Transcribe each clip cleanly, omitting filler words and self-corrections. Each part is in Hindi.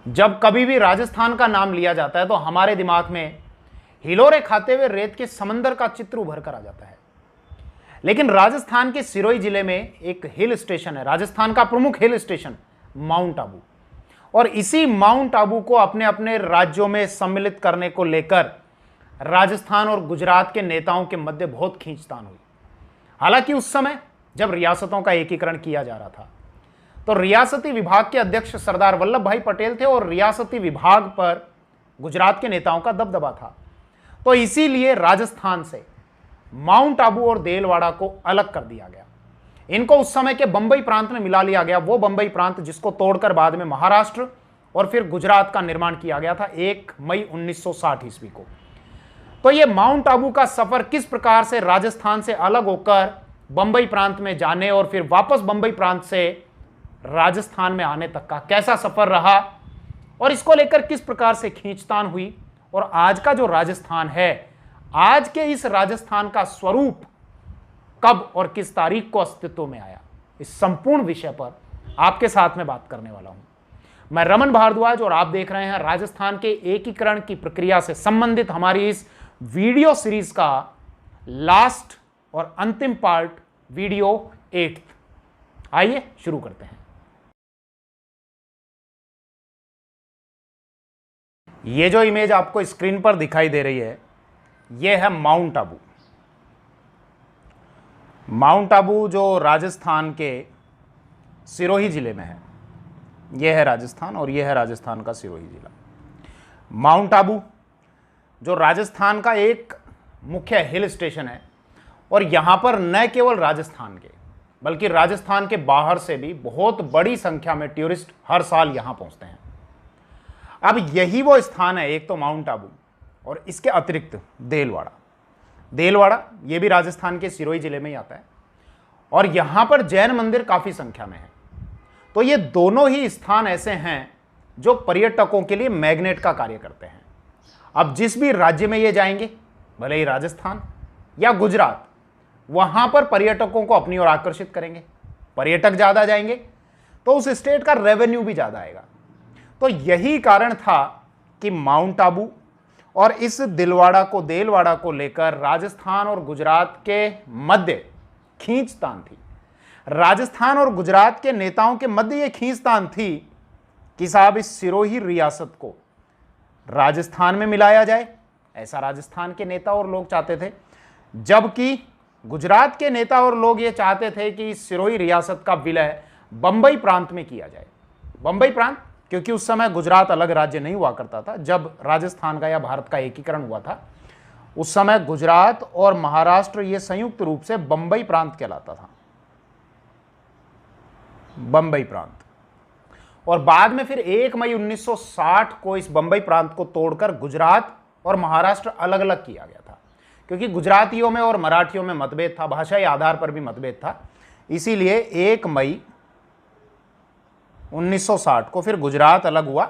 जब कभी भी राजस्थान का नाम लिया जाता है तो हमारे दिमाग में हिलोरे खाते हुए रेत के समंदर का चित्र उभर कर आ जाता है। लेकिन राजस्थान के सिरोही जिले में एक हिल स्टेशन है, राजस्थान का प्रमुख हिल स्टेशन माउंट आबू। और इसी माउंट आबू को अपने अपने राज्यों में सम्मिलित करने को लेकर राजस्थान और गुजरात के नेताओं के मध्य बहुत खींचतान हुई। हालांकि उस समय जब रियासतों का एकीकरण किया जा रहा था तो रियासती विभाग के अध्यक्ष सरदार वल्लभ भाई पटेल थे और रियासती विभाग पर गुजरात के नेताओं का दबदबा था। तो इसीलिए राजस्थान से माउंट आबू और देलवाड़ा को अलग कर दिया गया। इनको उस समय के बंबई प्रांत में मिला लिया गया, वो बंबई प्रांत जिसको तोड़कर बाद में महाराष्ट्र और फिर गुजरात का निर्माण किया गया था 1 मई 1960 ईस्वी को। तो ये माउंट आबू का सफर किस प्रकार से राजस्थान से अलग होकर बंबई प्रांत में जाने और फिर वापस बंबई प्रांत से राजस्थान में आने तक का कैसा सफर रहा और इसको लेकर किस प्रकार से खींचतान हुई और आज का जो राजस्थान है, आज के इस राजस्थान का स्वरूप कब और किस तारीख को अस्तित्व में आया, इस संपूर्ण विषय पर आपके साथ में बात करने वाला हूं। मैं रमन भारद्वाज और आप देख रहे हैं राजस्थान के एकीकरण की प्रक्रिया से संबंधित हमारी इस वीडियो सीरीज का लास्ट और अंतिम पार्ट, वीडियो 8। आइए शुरू करते हैं। ये जो इमेज आपको स्क्रीन पर दिखाई दे रही है, ये है माउंट आबू। माउंट आबू जो राजस्थान के सिरोही जिले में है, यह है राजस्थान और यह है राजस्थान का सिरोही जिला। माउंट आबू जो राजस्थान का एक मुख्य हिल स्टेशन है और यहाँ पर न केवल राजस्थान के बल्कि राजस्थान के बाहर से भी बहुत बड़ी संख्या में टूरिस्ट हर साल यहाँ पहुँचते हैं। अब यही वो स्थान है, एक तो माउंट आबू और इसके अतिरिक्त देलवाड़ा ये भी राजस्थान के सिरोही जिले में ही आता है और यहाँ पर जैन मंदिर काफ़ी संख्या में है। तो ये दोनों ही स्थान ऐसे हैं जो पर्यटकों के लिए मैग्नेट का कार्य करते हैं। अब जिस भी राज्य में ये जाएंगे, भले ही राजस्थान या गुजरात, वहाँ पर पर्यटकों को अपनी ओर आकर्षित करेंगे। पर्यटक ज़्यादा जाएंगे तो उस स्टेट का रेवेन्यू भी ज़्यादा आएगा। तो यही कारण था कि माउंट आबू और इस देलवाड़ा को लेकर राजस्थान और गुजरात के मध्य खींचतान थी। राजस्थान और गुजरात के नेताओं के मध्य यह खींचतान थी कि साहब इस सिरोही रियासत को राजस्थान में मिलाया जाए, ऐसा राजस्थान के नेता और लोग चाहते थे, जबकि गुजरात के नेता और लोग ये चाहते थे कि इस सिरोही रियासत का विलय बंबई प्रांत में किया जाए। बंबई प्रांत क्योंकि उस समय गुजरात अलग राज्य नहीं हुआ करता था। जब राजस्थान का या भारत का एकीकरण हुआ था उस समय गुजरात और महाराष्ट्र ये संयुक्त रूप से बंबई प्रांत कहलाता था, बंबई प्रांत। और बाद में फिर 1 मई 1960 को इस बंबई प्रांत को तोड़कर गुजरात और महाराष्ट्र अलग अलग किया गया था, क्योंकि गुजरातियों में और मराठियों में मतभेद था, भाषाई आधार पर भी मतभेद था। इसीलिए 1 मई 1960 को फिर गुजरात अलग हुआ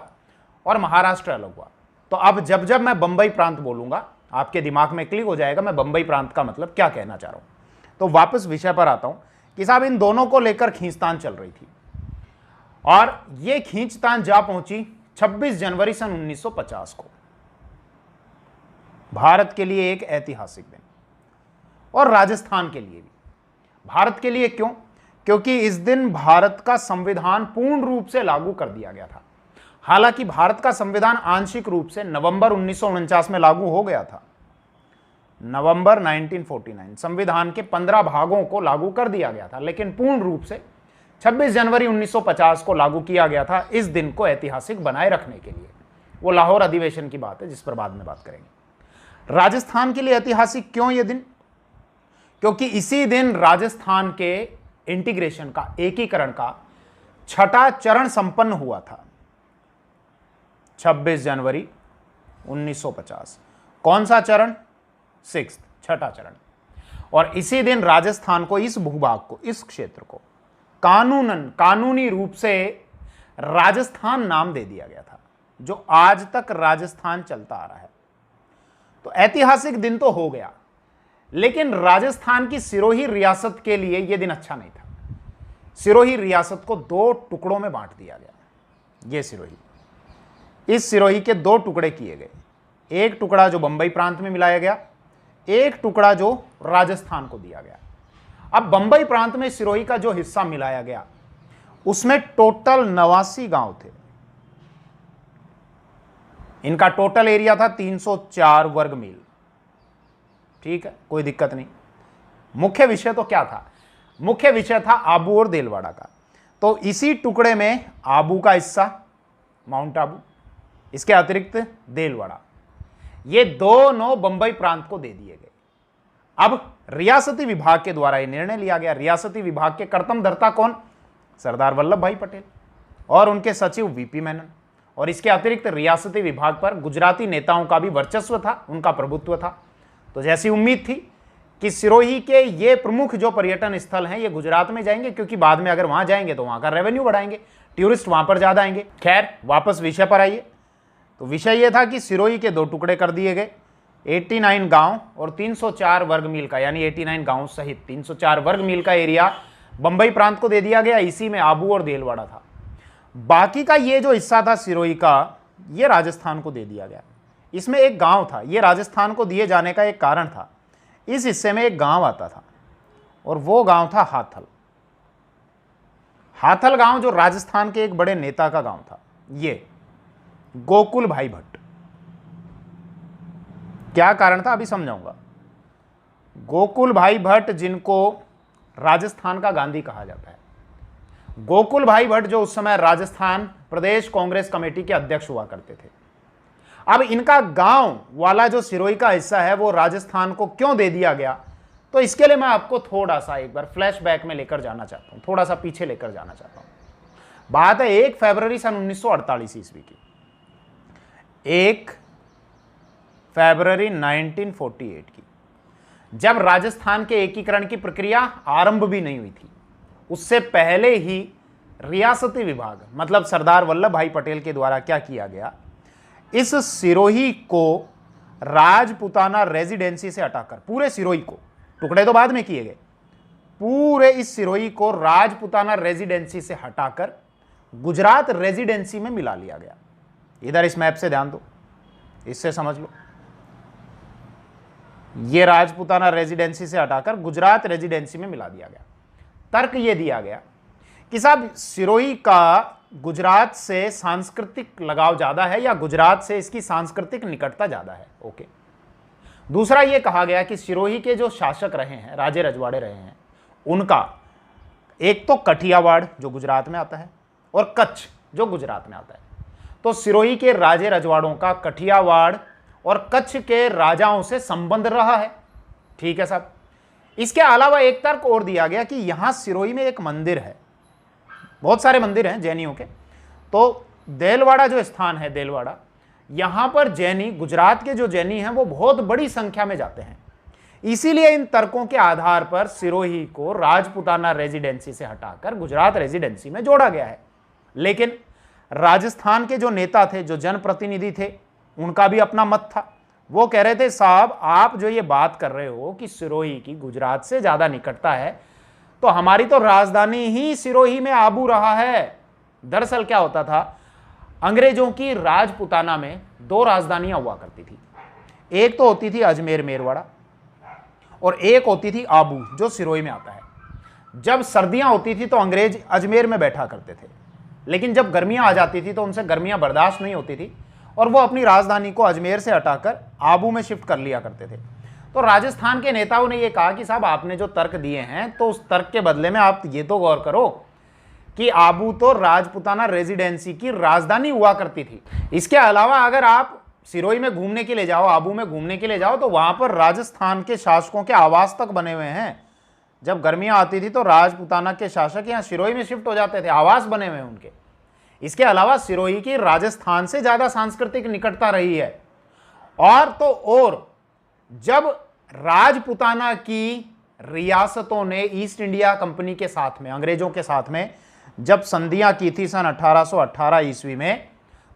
और महाराष्ट्र अलग हुआ। तो अब जब मैं बंबई प्रांत बोलूंगा आपके दिमाग में क्लिक हो जाएगा मैं बंबई प्रांत का मतलब क्या कहना चाह रहा हूं। तो वापस विषय पर आता हूं कि साहब इन दोनों को लेकर खींचतान चल रही थी और यह खींचतान जा पहुंची 26 जनवरी सन 1950 को। भारत के लिए एक ऐतिहासिक दिन और राजस्थान के लिए भी। भारत के लिए क्यों? क्योंकि इस दिन भारत का संविधान पूर्ण रूप से लागू कर दिया गया था। हालांकि भारत का संविधान आंशिक रूप से नवंबर 1949 में लागू हो गया था। नवंबर 1949 संविधान के 15 भागों को लागू कर दिया गया था, लेकिन पूर्ण रूप से 26 जनवरी 1950 को लागू किया गया था इस दिन को ऐतिहासिक बनाए रखने के लिए। वो लाहौर अधिवेशन की बात है जिस पर बाद में बात करेंगे। राजस्थान के लिए ऐतिहासिक क्यों ये दिन? क्योंकि इसी दिन राजस्थान के इंटीग्रेशन का, एकीकरण का 6ठा चरण संपन्न हुआ था। 26 जनवरी 1950। कौन सा चरण? 6th, 6ठा चरण। और इसी दिन राजस्थान को, इस भूभाग को, इस क्षेत्र को कानूनी रूप से राजस्थान नाम दे दिया गया था, जो आज तक राजस्थान चलता आ रहा है। तो ऐतिहासिक दिन तो हो गया, लेकिन राजस्थान की सिरोही रियासत के लिए यह दिन अच्छा नहीं था। सिरोही रियासत को 2 टुकड़ों में बांट दिया गया। यह सिरोही इस सिरोही के दो टुकड़े किए गए, एक टुकड़ा जो बंबई प्रांत में मिलाया गया, एक टुकड़ा जो राजस्थान को दिया गया। अब बंबई प्रांत में सिरोही का जो हिस्सा मिलाया गया उसमें टोटल 89 गांव थे। इनका टोटल एरिया था 304 वर्ग मील। ठीक है, कोई दिक्कत नहीं। मुख्य विषय तो क्या था? मुख्य विषय था आबू और देलवाड़ा का। तो इसी टुकड़े में आबू का हिस्सा, माउंट आबू, इसके अतिरिक्त देलवाड़ा, ये दोनों बंबई प्रांत को दे दिए गए। अब रियासती विभाग के द्वारा यह निर्णय लिया गया। रियासती विभाग के कर्तमधर्ता कौन? सरदार वल्लभ भाई पटेल और उनके सचिव वीपी मेनन। और इसके अतिरिक्त रियासती विभाग पर गुजराती नेताओं का भी वर्चस्व था, उनका प्रभुत्व था। तो जैसी उम्मीद थी कि सिरोही के ये प्रमुख जो पर्यटन स्थल हैं ये गुजरात में जाएंगे, क्योंकि बाद में अगर वहां जाएंगे तो वहां का रेवेन्यू बढ़ाएंगे, टूरिस्ट वहां पर ज्यादा आएंगे। खैर, वापस विषय पर आइए। तो विषय यह था कि सिरोही के दो टुकड़े कर दिए गए, 89 गांव और 304 वर्ग मील का, यानी 89 गांव सहित 304 वर्ग मील का एरिया बंबई प्रांत को दे दिया गया। इसी में आबू और देलवाड़ा था। बाकी का ये जो हिस्सा था सिरोही का, ये राजस्थान को दे दिया गया। इसमें एक गांव था, ये राजस्थान को दिए जाने का एक कारण था। इस हिस्से में एक गांव आता था और वो गांव था हाथल। हाथल गांव जो राजस्थान के एक बड़े नेता का गांव था, ये गोकुल भाई भट्ट। क्या कारण था अभी समझाऊंगा। गोकुल भाई भट्ट, जिनको राजस्थान का गांधी कहा जाता है, गोकुल भाई भट्ट जो उस समय राजस्थान प्रदेश कांग्रेस कमेटी के अध्यक्ष हुआ करते थे। अब इनका गांव वाला जो सिरोही का हिस्सा है वो राजस्थान को क्यों दे दिया गया, तो इसके लिए मैं आपको थोड़ा सा एक बार फ्लैशबैक में लेकर जाना चाहता हूं, थोड़ा सा पीछे लेकर जाना चाहता हूं। बात है 1 फरवरी सन 1948 ईस्वी की। 1 फरवरी 1948 की, जब राजस्थान के एकीकरण की प्रक्रिया आरंभ भी नहीं हुई थी, उससे पहले ही रियासती विभाग मतलब सरदार वल्लभ भाई पटेल के द्वारा क्या किया गया, इस सिरोही को राजपुताना रेजिडेंसी से हटाकर, पूरे सिरोही को, टुकड़े तो बाद में किए गए, पूरे इस सिरोही को राजपुताना रेजिडेंसी से हटाकर गुजरात रेजिडेंसी में मिला लिया गया। इधर इस मैप से ध्यान दो, इससे समझ लो। ये राजपुताना रेजिडेंसी से हटाकर गुजरात रेजिडेंसी में मिला दिया गया। तर्क ये दिया गया कि साहब सिरोही का गुजरात से सांस्कृतिक लगाव ज्यादा है या गुजरात से इसकी सांस्कृतिक निकटता ज्यादा है। ओके। दूसरा ये कहा गया कि सिरोही के जो शासक रहे हैं, राजे रजवाड़े रहे हैं, उनका एक तो कठियावाड़ जो गुजरात में आता है और कच्छ जो गुजरात में आता है। तो सिरोही के राजे रजवाड़ों का कठियावाड़ और कच्छ के राजाओं से संबंध रहा है। ठीक है साहब। इसके अलावा एक तर्क और दिया गया कि यहां सिरोही में एक मंदिर है, बहुत सारे मंदिर हैं जैनियों के। तो देलवाड़ा जो स्थान है, देलवाड़ा, यहां पर जैनी, गुजरात के जो जैनी हैं वो बहुत बड़ी संख्या में जाते हैं। इसीलिए इन तर्कों के आधार पर सिरोही को राजपुताना रेजिडेंसी से हटाकर गुजरात रेजिडेंसी में जोड़ा गया है। लेकिन राजस्थान के जो नेता थे, जो जनप्रतिनिधि थे, उनका भी अपना मत था। वो कह रहे थे साहब आप जो ये बात कर रहे हो कि सिरोही की गुजरात से ज्यादा निकटता है, तो हमारी तो राजधानी ही सिरोही में आबू रहा है। दरअसल क्या होता था, अंग्रेजों की राजपुताना में 2 राजधानियां हुआ करती थी। एक तो होती थी अजमेर मेरवाड़ा और एक होती थी आबू जो सिरोही में आता है। जब सर्दियां होती थी तो अंग्रेज अजमेर में बैठा करते थे, लेकिन जब गर्मियां आ जाती थी तो उनसे गर्मियां बर्दाश्त नहीं होती थी और वो अपनी राजधानी को अजमेर से हटाकर आबू में शिफ्ट कर लिया करते थे। तो राजस्थान के नेताओं ने ये कहा कि साहब आपने जो तर्क दिए हैं तो उस तर्क के बदले में आप ये तो गौर करो कि आबू तो राजपुताना रेजिडेंसी की राजधानी हुआ करती थी। इसके अलावा अगर आप सिरोही में घूमने के लिए जाओ, आबू में घूमने के लिए जाओ, तो वहां पर राजस्थान के शासकों के आवास तक बने हुए हैं। जब गर्मियां आती थी तो राजपुताना के शासक यहाँ सिरोही में शिफ्ट हो जाते थे, आवास बने हुए हैं उनके। इसके अलावा सिरोही की राजस्थान से ज्यादा सांस्कृतिक निकटता रही है। और तो और जब राजपुताना की रियासतों ने ईस्ट इंडिया कंपनी के साथ में, अंग्रेजों के साथ में जब संधियां की थी सन 1818 ईस्वी में,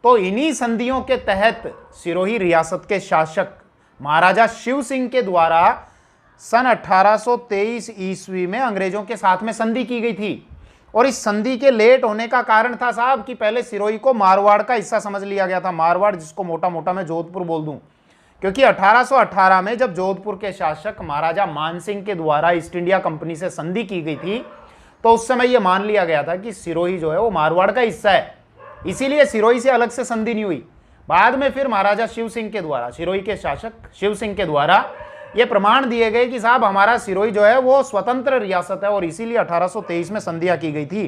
तो इन्हीं संधियों के तहत सिरोही रियासत के शासक महाराजा शिव सिंह के द्वारा सन 1823 ईस्वी में अंग्रेजों के साथ में संधि की गई थी। और इस संधि के लेट होने का कारण था साहब कि पहले सिरोही को मारवाड़ का हिस्सा समझ लिया गया था, मारवाड़ जिसको मोटा मोटा मैं जोधपुर बोल दूं, क्योंकि 1818 में जब जोधपुर के शासक महाराजा मानसिंह के द्वारा ईस्ट इंडिया कंपनी से संधि की गई थी तो उस समय यह मान लिया गया था कि सिरोही जो है वो मारवाड़ का हिस्सा है, इसीलिए सिरोही से अलग से संधि नहीं हुई। बाद में फिर महाराजा शिव सिंह के द्वारा, सिरोही के शासक शिव सिंह के द्वारा ये प्रमाण दिए गए कि साहब हमारा सिरोही जो है वो स्वतंत्र रियासत है और इसीलिए 1823 में संधियां की गई थी।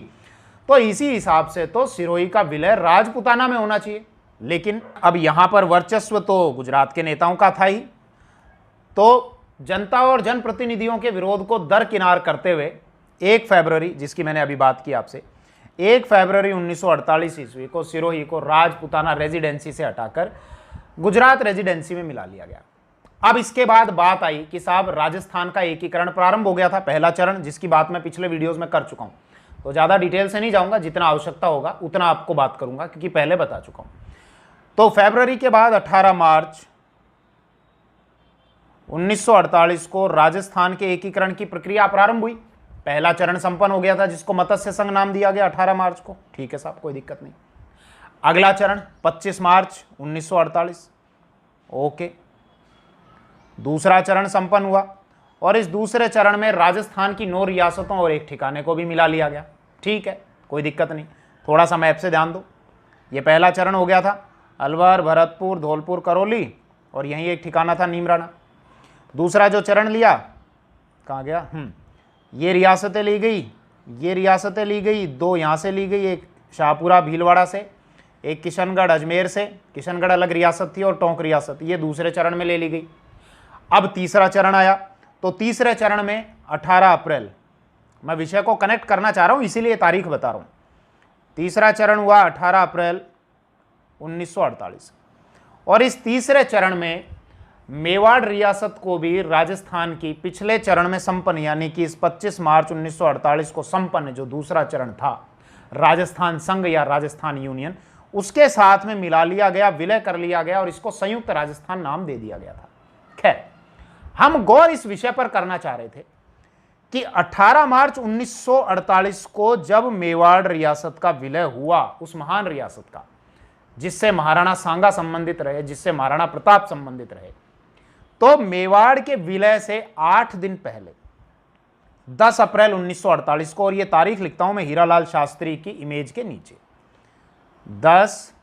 तो इसी हिसाब से तो सिरोही का विलय राजपुताना में होना चाहिए, लेकिन अब यहां पर वर्चस्व तो गुजरात के नेताओं का था ही। तो जनता और जनप्रतिनिधियों के विरोध को दरकिनार करते हुए 1 फरवरी, जिसकी मैंने अभी बात की आपसे, 1 फरवरी 1948 ईस्वी को सिरोही को राजपुताना रेजिडेंसी से हटाकर गुजरात रेजिडेंसी में मिला लिया गया। अब इसके बाद बात आई कि साहब राजस्थान का एकीकरण प्रारंभ हो गया था, पहला चरण, जिसकी बात मैं पिछले वीडियोस में कर चुका हूं, तो ज्यादा डिटेल से नहीं जाऊंगा, जितना आवश्यकता होगा उतना आपको बात करूंगा क्योंकि पहले बता चुका हूं। तो फरवरी के बाद 18 मार्च 1948 को राजस्थान के एकीकरण की प्रक्रिया प्रारंभ हुई। पहला चरण संपन्न हो गया था जिसको मत्स्य संघ नाम दिया गया 18 मार्च को। ठीक है साहब, कोई दिक्कत नहीं। अगला चरण 25 मार्च 1948, ओके। दूसरा चरण संपन्न हुआ और इस दूसरे चरण में राजस्थान की 9 रियासतों और एक ठिकाने को भी मिला लिया गया। ठीक है, कोई दिक्कत नहीं। थोड़ा सा मैप से ध्यान दो, ये पहला चरण हो गया था, अलवर, भरतपुर, धौलपुर, करौली और यहीं एक ठिकाना था नीमराना। दूसरा जो चरण लिया, कहाँ गया, ये रियासतें ली गई, ये रियासतें ली गई, 2 यहाँ से ली गई, एक शाहपुरा भीलवाड़ा से, एक किशनगढ़ अजमेर से, किशनगढ़ अलग रियासत थी और टोंक रियासत, ये दूसरे चरण में ले ली गई। अब तीसरा चरण आया, तो तीसरे चरण में 18 अप्रैल, मैं विषय को कनेक्ट करना चाह रहा हूं इसीलिए तारीख बता रहा हूं। तीसरा चरण हुआ 18 अप्रैल 1948 और इस तीसरे चरण में मेवाड़ रियासत को भी राजस्थान की पिछले चरण में संपन्न, यानी कि इस 25 मार्च 1948 को संपन्न जो दूसरा चरण था राजस्थान संघ या राजस्थान यूनियन, उसके साथ में मिला लिया गया, विलय कर लिया गया और इसको संयुक्त राजस्थान नाम दे दिया गया था। खैर, हम गौर इस विषय पर करना चाह रहे थे कि 18 मार्च 1948 को जब मेवाड़ रियासत का विलय हुआ, उस महान रियासत का जिससे महाराणा सांगा संबंधित रहे, जिससे महाराणा प्रताप संबंधित रहे, तो मेवाड़ के विलय से 8 दिन पहले 10 अप्रैल 1948 को, और यह तारीख लिखता हूं मैं हीरालाल शास्त्री की इमेज के नीचे, 10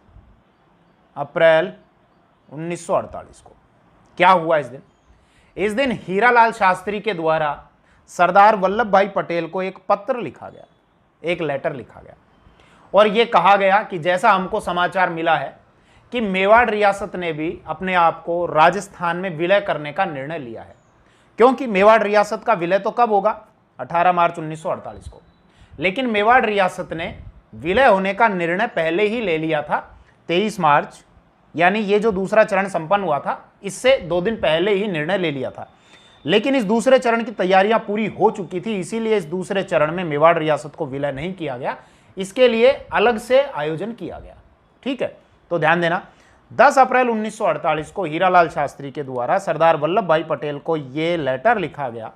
अप्रैल 1948 को क्या हुआ इस दिन? इस दिन हीरालाल शास्त्री के द्वारा सरदार वल्लभ भाई पटेल को एक पत्र लिखा गया, एक लेटर लिखा गया और यह कहा गया कि जैसा हमको समाचार मिला है कि मेवाड़ रियासत ने भी अपने आप को राजस्थान में विलय करने का निर्णय लिया है। क्योंकि मेवाड़ रियासत का विलय तो कब होगा? 18 मार्च 1948 को, लेकिन मेवाड़ रियासत ने विलय होने का निर्णय पहले ही ले लिया था 23 मार्च, यानी ये जो दूसरा चरण संपन्न हुआ था इससे 2 दिन पहले ही निर्णय ले लिया था। लेकिन इस दूसरे चरण की तैयारियां पूरी हो चुकी थी, इसीलिए इस दूसरे चरण में मेवाड़ रियासत को विलय नहीं किया गया, इसके लिए अलग से आयोजन किया गया। ठीक है, तो ध्यान देना, 10 अप्रैल 1948 को हीरालाल शास्त्री के द्वारा सरदार वल्लभ भाई पटेल को ये लेटर लिखा गया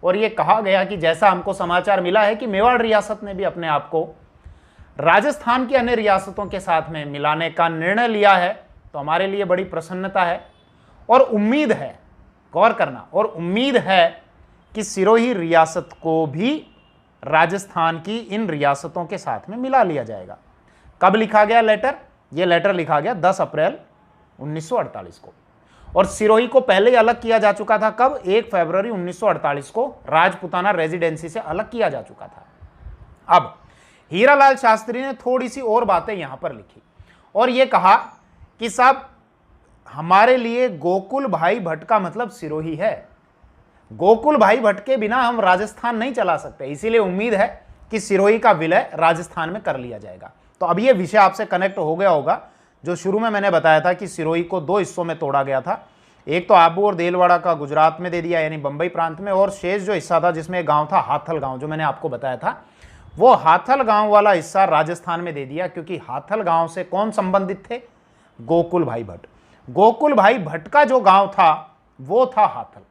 और ये कहा गया कि जैसा हमको समाचार मिला है कि मेवाड़ रियासत ने भी अपने आप को राजस्थान की अन्य रियासतों के साथ में मिलाने का निर्णय लिया है, तो हमारे लिए बड़ी प्रसन्नता है और उम्मीद है, गौर करना, और उम्मीद है कि सिरोही रियासत को भी राजस्थान की इन रियासतों के साथ में मिला लिया जाएगा। कब लिखा गया लेटर? यह लेटर लिखा गया 10 अप्रैल 1948 को और सिरोही को पहले ही अलग किया जा चुका था। कब? 1 फरवरी 1948 को राजपुताना रेजिडेंसी से अलग किया जा चुका था। अब हीरालाल शास्त्री ने थोड़ी सी और बातें यहां पर लिखी और यह कहा कि साहब हमारे लिए गोकुल भाई भट्ट का मतलब सिरोही है, गोकुल भाई भट्ट के बिना हम राजस्थान नहीं चला सकते, इसीलिए उम्मीद है कि सिरोही का विलय राजस्थान में कर लिया जाएगा। तो अब यह विषय आपसे कनेक्ट हो गया होगा जो शुरू में मैंने बताया था कि सिरोही को 2 हिस्सों में तोड़ा गया था, एक तो आबू और देलवाड़ा का गुजरात में दे दिया यानी बंबई प्रांत में, और शेष जो हिस्सा था जिसमें एक गांव था हाथल गांव, जो मैंने आपको बताया था, वो हाथल गांव वाला हिस्सा राजस्थान में दे दिया क्योंकि हाथल गांव से कौन संबंधित थे? गोकुल भाई भट्ट। गोकुल भाई भट्ट का जो गांव था वो था हाथल,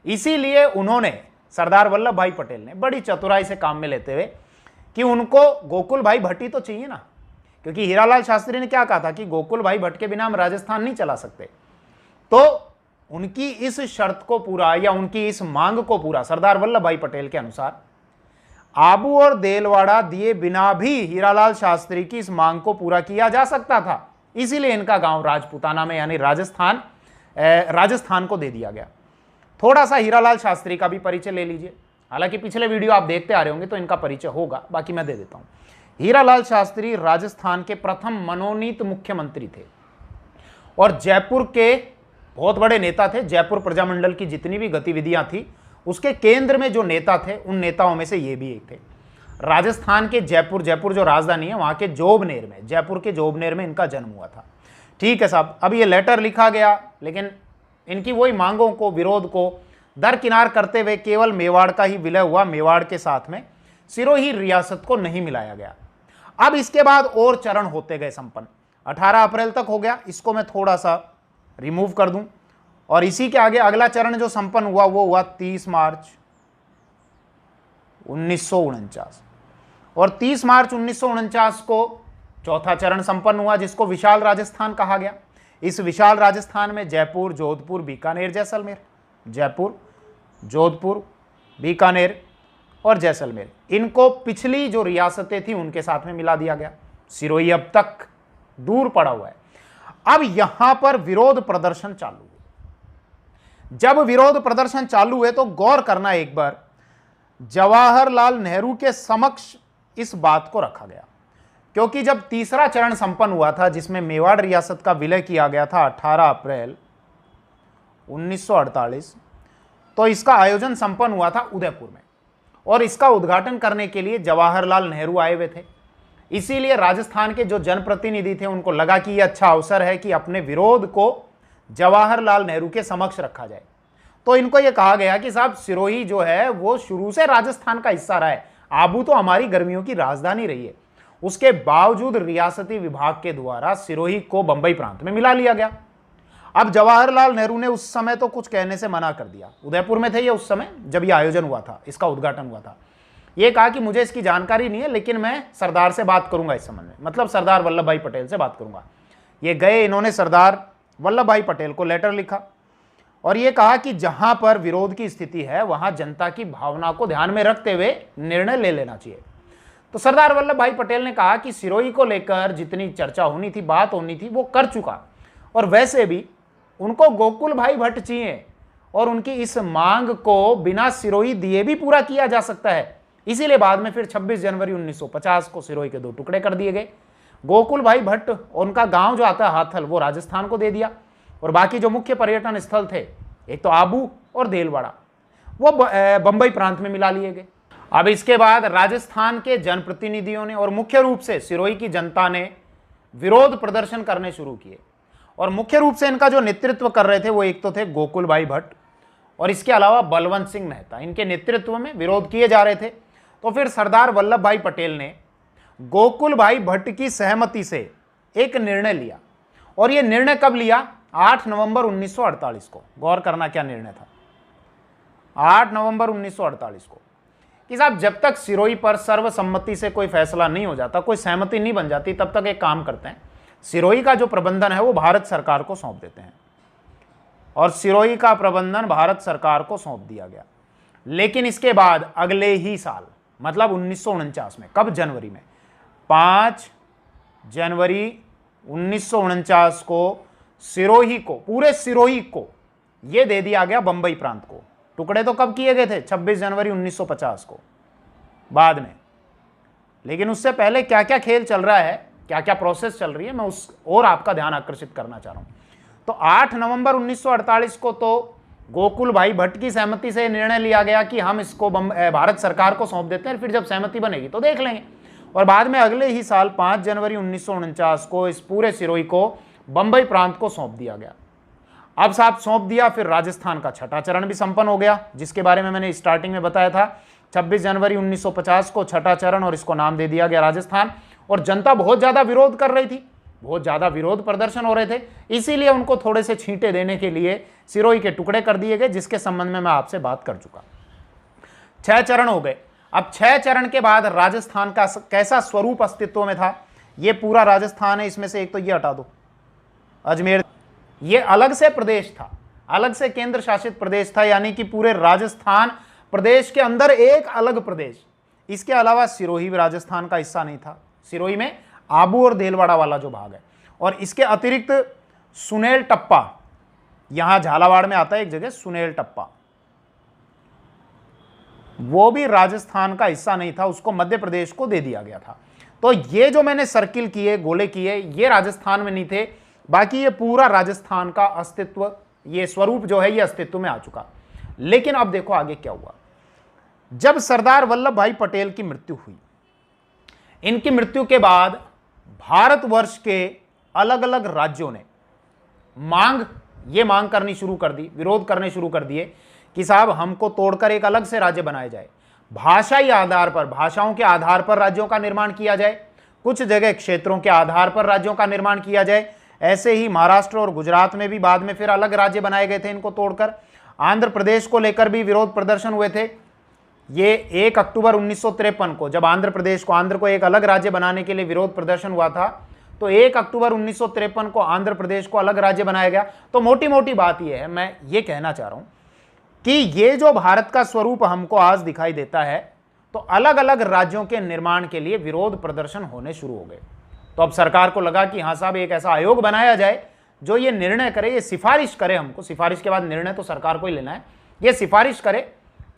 इसीलिए उन्होंने, सरदार वल्लभ भाई पटेल ने बड़ी चतुराई से काम में लेते हुए कि उनको गोकुल भाई भट्ट ही तो चाहिए ना, क्योंकि हीरालाल शास्त्री ने क्या कहा था कि गोकुल भाई भट्ट के बिना हम राजस्थान नहीं चला सकते। तो उनकी इस शर्त को पूरा या उनकी इस मांग को पूरा सरदार वल्लभ भाई पटेल के अनुसार आबू और देलवाड़ा दिए बिना भी हीरालाल शास्त्री की इस मांग को पूरा किया जा सकता था। इसीलिए इनका गांव राजपूताना में यानी राजस्थान को दे दिया गया। थोड़ा सा हीरालाल शास्त्री का भी परिचय ले लीजिए, हालांकि पिछले वीडियो आप देखते आ रहे होंगे तो इनका परिचय होगा, बाकी मैं दे देता हूं। हीरालाल शास्त्री राजस्थान के प्रथम मनोनीत मुख्यमंत्री थे और जयपुर के बहुत बड़े नेता थे। जयपुर प्रजामंडल की जितनी भी गतिविधियां थी उसके केंद्र में जो नेता थे उन नेताओं में से ये भी एक थे। राजस्थान के जयपुर जो राजधानी है वहां के जोबनेर में, जयपुर के जोबनेर में इनका जन्म हुआ था। ठीक है साहब, अब ये लेटर लिखा गया, लेकिन इनकी वही मांगों को, विरोध को दरकिनार करते हुए केवल मेवाड़ का ही विलय हुआ। मेवाड़ के साथ में सिरोही रियासत को नहीं मिलाया गया। अब इसके बाद और चरण होते गए संपन्न। 18 अप्रैल तक हो गया, इसको मैं थोड़ा सा रिमूव कर दूं और इसी के आगे अगला चरण जो संपन्न हुआ वो हुआ 30 मार्च 1949 और 30 मार्च 1949 को चौथा चरण संपन्न हुआ जिसको विशाल राजस्थान कहा गया। इस विशाल राजस्थान में जयपुर, जोधपुर, बीकानेर, जैसलमेर, जयपुर, जोधपुर, बीकानेर और जैसलमेर, इनको पिछली जो रियासतें थी उनके साथ में मिला दिया गया। सिरोही अब तक दूर पड़ा हुआ है। अब यहां पर विरोध प्रदर्शन चालू हुए। जब विरोध प्रदर्शन चालू हुए तो गौर करना एक बार, जवाहरलाल नेहरू के समक्ष इस बात को रखा गया, क्योंकि जब तीसरा चरण संपन्न हुआ था जिसमें मेवाड़ रियासत का विलय किया गया था 18 अप्रैल 1948, तो इसका आयोजन संपन्न हुआ था उदयपुर में और इसका उद्घाटन करने के लिए जवाहरलाल नेहरू आए हुए थे। इसीलिए राजस्थान के जो जनप्रतिनिधि थे उनको लगा कि यह अच्छा अवसर है कि अपने विरोध को जवाहरलाल नेहरू के समक्ष रखा जाए। तो इनको यह कहा गया कि साहब सिरोही जो है वो शुरू से राजस्थान का हिस्सा रहा है, आबू तो हमारी गर्मियों की राजधानी रही है, उसके बावजूद रियासती विभाग के द्वारा सिरोही को बंबई प्रांत में मिला लिया गया। अब जवाहरलाल नेहरू ने उस समय तो कुछ कहने से मना कर दिया। उदयपुर में थे ये उस समय जब यह आयोजन हुआ था, इसका उद्घाटन हुआ था। ये कहा कि मुझे इसकी जानकारी नहीं है, लेकिन मैं सरदार से बात करूंगा इस संबंध में, मतलब सरदार वल्लभ भाई पटेल से बात करूंगा। ये गए, इन्होंने सरदार वल्लभ भाई पटेल को लेटर लिखा और ये कहा कि जहां पर विरोध की स्थिति है वहां जनता की भावना को ध्यान में रखते हुए निर्णय ले लेना चाहिए। तो सरदार वल्लभ भाई पटेल ने कहा कि सिरोही को लेकर जितनी चर्चा होनी थी, बात होनी थी, वो कर चुका और वैसे भी उनको गोकुल भाई भट्ट चाहिए और उनकी इस मांग को बिना सिरोही दिए भी पूरा किया जा सकता है। इसीलिए बाद में फिर 26 जनवरी 1950 को सिरोही के 2 टुकड़े कर दिए गए। गोकुल भाई भट्ट उनका गांव जो आता है हाथल वो राजस्थान को दे दिया और बाकी जो मुख्य पर्यटन स्थल थे, एक तो आबू और देलवाड़ा, वो बंबई प्रांत में मिला लिए गए। अब इसके बाद राजस्थान के जनप्रतिनिधियों ने और मुख्य रूप से सिरोही की जनता ने विरोध प्रदर्शन करने शुरू किए और मुख्य रूप से इनका जो नेतृत्व कर रहे थे वो एक तो थे गोकुल भाई भट्ट और इसके अलावा बलवंत सिंह मेहता। इनके नेतृत्व में विरोध किए जा रहे थे। तो फिर सरदार वल्लभ भाई पटेल ने गोकुल भाई भट्ट की सहमति से एक निर्णय लिया और यह निर्णय कब लिया? 8 नवंबर 1948 को। गौर करना क्या निर्णय था। 8 नवंबर 1948 को कि साहब जब तक सिरोही पर सर्वसम्मति से कोई फैसला नहीं हो जाता, कोई सहमति नहीं बन जाती, तब तक एक काम करते हैं, सिरोही का जो प्रबंधन है वो भारत सरकार को सौंप देते हैं और सिरोही का प्रबंधन भारत सरकार को सौंप दिया गया। लेकिन इसके बाद अगले ही साल मतलब 1949 में, कब? जनवरी में, 5 जनवरी 1949 को सिरोही को, पूरे सिरोही को यह दे दिया गया बंबई प्रांत को। टुकड़े तो कब किए गए थे? 26 जनवरी 1950 को बाद में। लेकिन उससे पहले क्या क्या खेल चल रहा है, क्या क्या प्रोसेस चल रही है, मैं उस और आपका ध्यान आकर्षित करना चाह रहा हूं। तो 8 नवंबर 1948 को तो गोकुल भाई भट्ट की सहमति से निर्णय लिया गया कि हम इसको भारत सरकार को सौंप देते हैं, फिर जब सहमति बनेगी तो देख लेंगे। और बाद में अगले ही साल 5 जनवरी 1949 को इस पूरे सिरोही को बंबई प्रांत को सौंप दिया गया। अब साहब सौंप दिया, फिर राजस्थान का छठा चरण भी संपन्न हो गया, जिसके बारे में मैंने स्टार्टिंग में बताया था। 26 जनवरी 1950 को छठा चरण और इसको नाम दे दिया गया राजस्थान। और जनता बहुत ज्यादा विरोध कर रही थी, बहुत ज्यादा विरोध प्रदर्शन हो रहे थे, इसीलिए उनको थोड़े से छींटे देने के लिए सिरोही के टुकड़े कर दिए गए, जिसके संबंध में मैं आपसे बात कर चुका। 6 चरण हो गए। अब 6 चरण के बाद राजस्थान का कैसा स्वरूप अस्तित्व में था, ये पूरा राजस्थान है, इसमें से एक तो ये हटा दो, अजमेर, ये अलग से प्रदेश था, अलग से केंद्र शासित प्रदेश था, यानी कि पूरे राजस्थान प्रदेश के अंदर एक अलग प्रदेश। इसके अलावा सिरोही भी राजस्थान का हिस्सा नहीं था, सिरोही में आबू और देलवाड़ा वाला जो भाग है, और इसके अतिरिक्त सुनेल टप्पा, यहां झालावाड़ में आता है एक जगह सुनेल टप्पा, वो भी राजस्थान का हिस्सा नहीं था, उसको मध्य प्रदेश को दे दिया गया था। तो ये जो मैंने सर्किल किए, गोले किए, ये राजस्थान में नहीं थे, बाकी ये पूरा राजस्थान का अस्तित्व, ये स्वरूप जो है ये अस्तित्व में आ चुका। लेकिन अब देखो आगे क्या हुआ। जब सरदार वल्लभ भाई पटेल की मृत्यु हुई, इनकी मृत्यु के बाद भारतवर्ष के अलग अलग राज्यों ने मांग करनी शुरू कर दी, विरोध करने शुरू कर दिए कि साहब हमको तोड़कर एक अलग से राज्य बनाया जाए, भाषाई आधार पर, भाषाओं के आधार पर राज्यों का निर्माण किया जाए, कुछ जगह क्षेत्रों के आधार पर राज्यों का निर्माण किया जाए। ऐसे ही महाराष्ट्र और गुजरात में भी बाद में फिर अलग राज्य बनाए गए थे इनको तोड़कर। आंध्र प्रदेश को लेकर भी विरोध प्रदर्शन हुए थे। ये 1 अक्टूबर 1953 को जब आंध्र को एक अलग राज्य बनाने के लिए विरोध प्रदर्शन हुआ था, तो 1 अक्टूबर 1953 को आंध्र प्रदेश को अलग राज्य बनाया गया। तो मोटी मोटी बात यह है, मैं ये कहना चाह रहा हूं कि ये जो भारत का स्वरूप हमको आज दिखाई देता है, तो अलग अलग राज्यों के निर्माण के लिए विरोध प्रदर्शन होने शुरू हो गए। तो अब सरकार को लगा कि हाँ साहब, एक ऐसा आयोग बनाया जाए जो ये निर्णय करे, ये सिफारिश करे, हमको सिफारिश के बाद निर्णय तो सरकार को ही लेना है, ये सिफारिश करे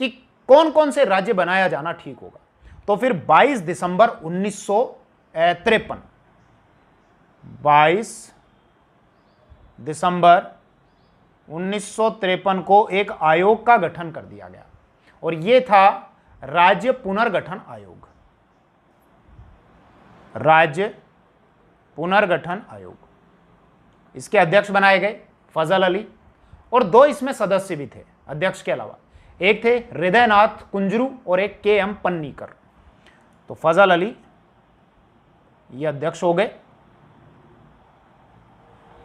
कि कौन कौन से राज्य बनाया जाना ठीक होगा। तो फिर 22 दिसंबर 1953 को एक आयोग का गठन कर दिया गया, और यह था राज्य पुनर्गठन आयोग। राज्य पुनर्गठन आयोग, इसके अध्यक्ष बनाए गए फजल अली, और 2 इसमें सदस्य भी थे अध्यक्ष के अलावा, एक थे हृदयनाथ कुंजरू और एक के.एम. पन्नीकर। तो फजल अली ये अध्यक्ष हो गए,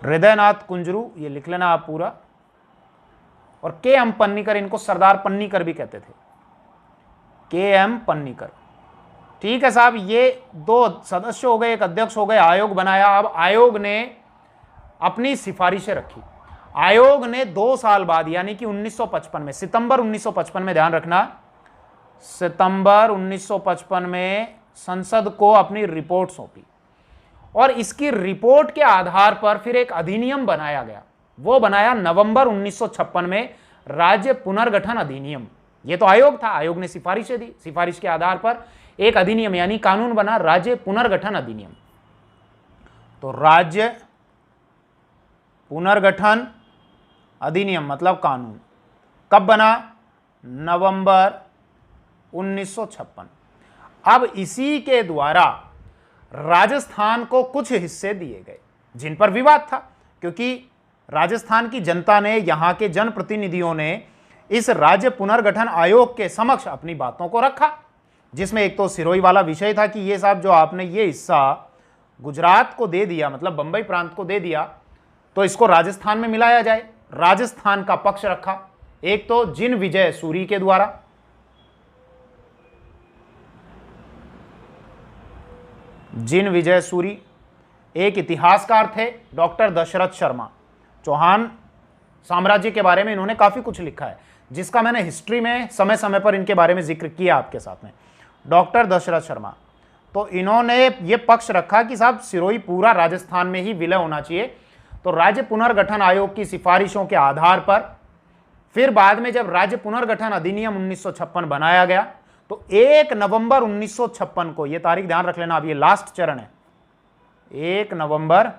हृदयनाथ कुंजरू ये लिख लेना आप पूरा, और के.एम. पन्नीकर, इनको सरदार पन्नीकर भी कहते थे, के.एम. पन्नीकर। ठीक है साहब, ये 2 सदस्य हो गए, एक अध्यक्ष हो गए, आयोग बनाया। अब आयोग ने अपनी सिफारिशें रखी। आयोग ने 2 साल बाद, यानी कि 1955 में, सितंबर 1955 में, ध्यान रखना, सितंबर 1955 में संसद को अपनी रिपोर्ट सौंपी, और इसकी रिपोर्ट के आधार पर फिर एक अधिनियम बनाया गया। वो बनाया नवंबर 1956 में, राज्य पुनर्गठन अधिनियम। ये तो आयोग था, आयोग ने सिफारिशें दी, सिफारिश के आधार पर एक अधिनियम यानी कानून बना, राज्य पुनर्गठन अधिनियम। तो राज्य पुनर्गठन अधिनियम मतलब कानून कब बना? नवंबर 1956। अब इसी के द्वारा राजस्थान को कुछ हिस्से दिए गए जिन पर विवाद था, क्योंकि राजस्थान की जनता ने, यहां के जनप्रतिनिधियों ने इस राज्य पुनर्गठन आयोग के समक्ष अपनी बातों को रखा, जिसमें एक तो सिरोही वाला विषय था कि ये साहब जो आपने ये हिस्सा गुजरात को दे दिया, मतलब बंबई प्रांत को दे दिया, तो इसको राजस्थान में मिलाया जाए। राजस्थान का पक्ष रखा एक तो जिन विजय सूरी के द्वारा, जिन विजय सूरी एक इतिहासकार थे, डॉक्टर दशरथ शर्मा, चौहान साम्राज्य के बारे में इन्होंने काफी कुछ लिखा है, जिसका मैंने हिस्ट्री में समय समय पर इनके बारे में जिक्र किया आपके साथ में। डॉक्टर दशरथ शर्मा, तो इन्होंने ये पक्ष रखा कि साहब सिरोही पूरा राजस्थान में ही विलय होना चाहिए। तो राज्य पुनर्गठन आयोग की सिफारिशों के आधार पर फिर बाद में जब राज्य पुनर्गठन अधिनियम 1956 बनाया गया, तो 1 नवंबर 1956 को, ये तारीख ध्यान रख लेना, अब ये लास्ट चरण है, 1 नवंबर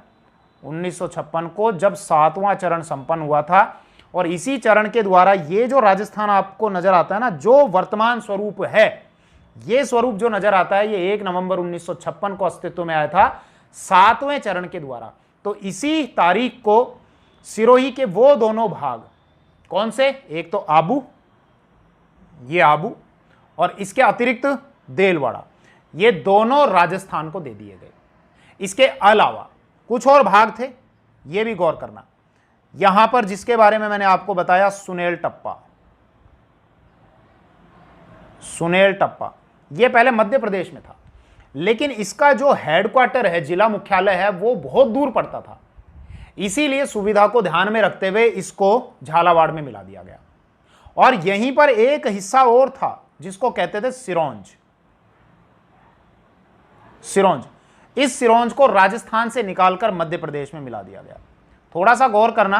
1956 को जब 7वां चरण संपन्न हुआ था, और इसी चरण के द्वारा ये जो राजस्थान आपको नजर आता है ना, जो वर्तमान स्वरूप है, ये स्वरूप जो नजर आता है, ये 1 नवंबर 1956 को अस्तित्व में आया था 7वें चरण के द्वारा। तो इसी तारीख को सिरोही के वो दोनों भाग, कौन से, एक तो आबू, ये आबू, और इसके अतिरिक्त देलवाड़ा, ये दोनों राजस्थान को दे दिए गए। इसके अलावा कुछ और भाग थे, ये भी गौर करना। यहां पर जिसके बारे में मैंने आपको बताया, सुनेल टप्पा, सुनेल टप्पा, ये पहले मध्य प्रदेश में था, लेकिन इसका जो हेडक्वार्टर है, जिला मुख्यालय है, वो बहुत दूर पड़ता था। इसीलिए सुविधा को ध्यान में रखते हुए इसको झालावाड़ में मिला दिया गया। और यहीं पर एक हिस्सा और था जिसको कहते थे सिरोंज। सिरोंज, इस सिरोंज को राजस्थान से निकालकर मध्य प्रदेश में मिला दिया गया। थोड़ा सा गौर करना,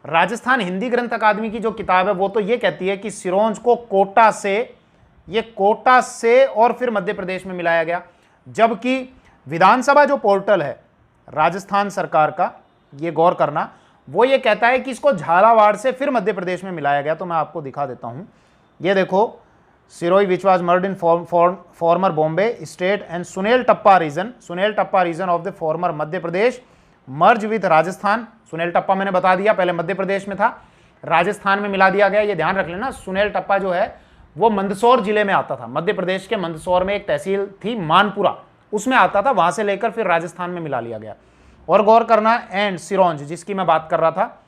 राजस्थान हिंदी ग्रंथ अकादमी की जो किताब है वो तो ये कहती है कि सिरोंज को कोटा से और फिर मध्य प्रदेश में मिलाया गया, जबकि विधानसभा जो पोर्टल है राजस्थान सरकार का, ये गौर करना, वो ये कहता है कि इसको झालावाड़ से फिर मध्य प्रदेश में मिलाया गया। तो मैं आपको दिखा देता हूं, ये देखो, Sirohi which was merged in former Bombay state and Sunel Tappa region of the former Madhya Pradesh merge with Rajasthan. Sunel Tappa मैंने बता दिया पहले मध्य प्रदेश में था, राजस्थान में मिला दिया गया। ये ध्यान रख लेना, सुनेल टप्पा जो है वो मंदसौर जिले में आता था। मध्य प्रदेश के मंदसौर में एक तहसील थी मानपुरा, उसमें आता था, वहां से लेकर फिर राजस्थान में मिला लिया गया। और गौर करना, एंड सिरोंज जिसकी मैं बात कर रहा था,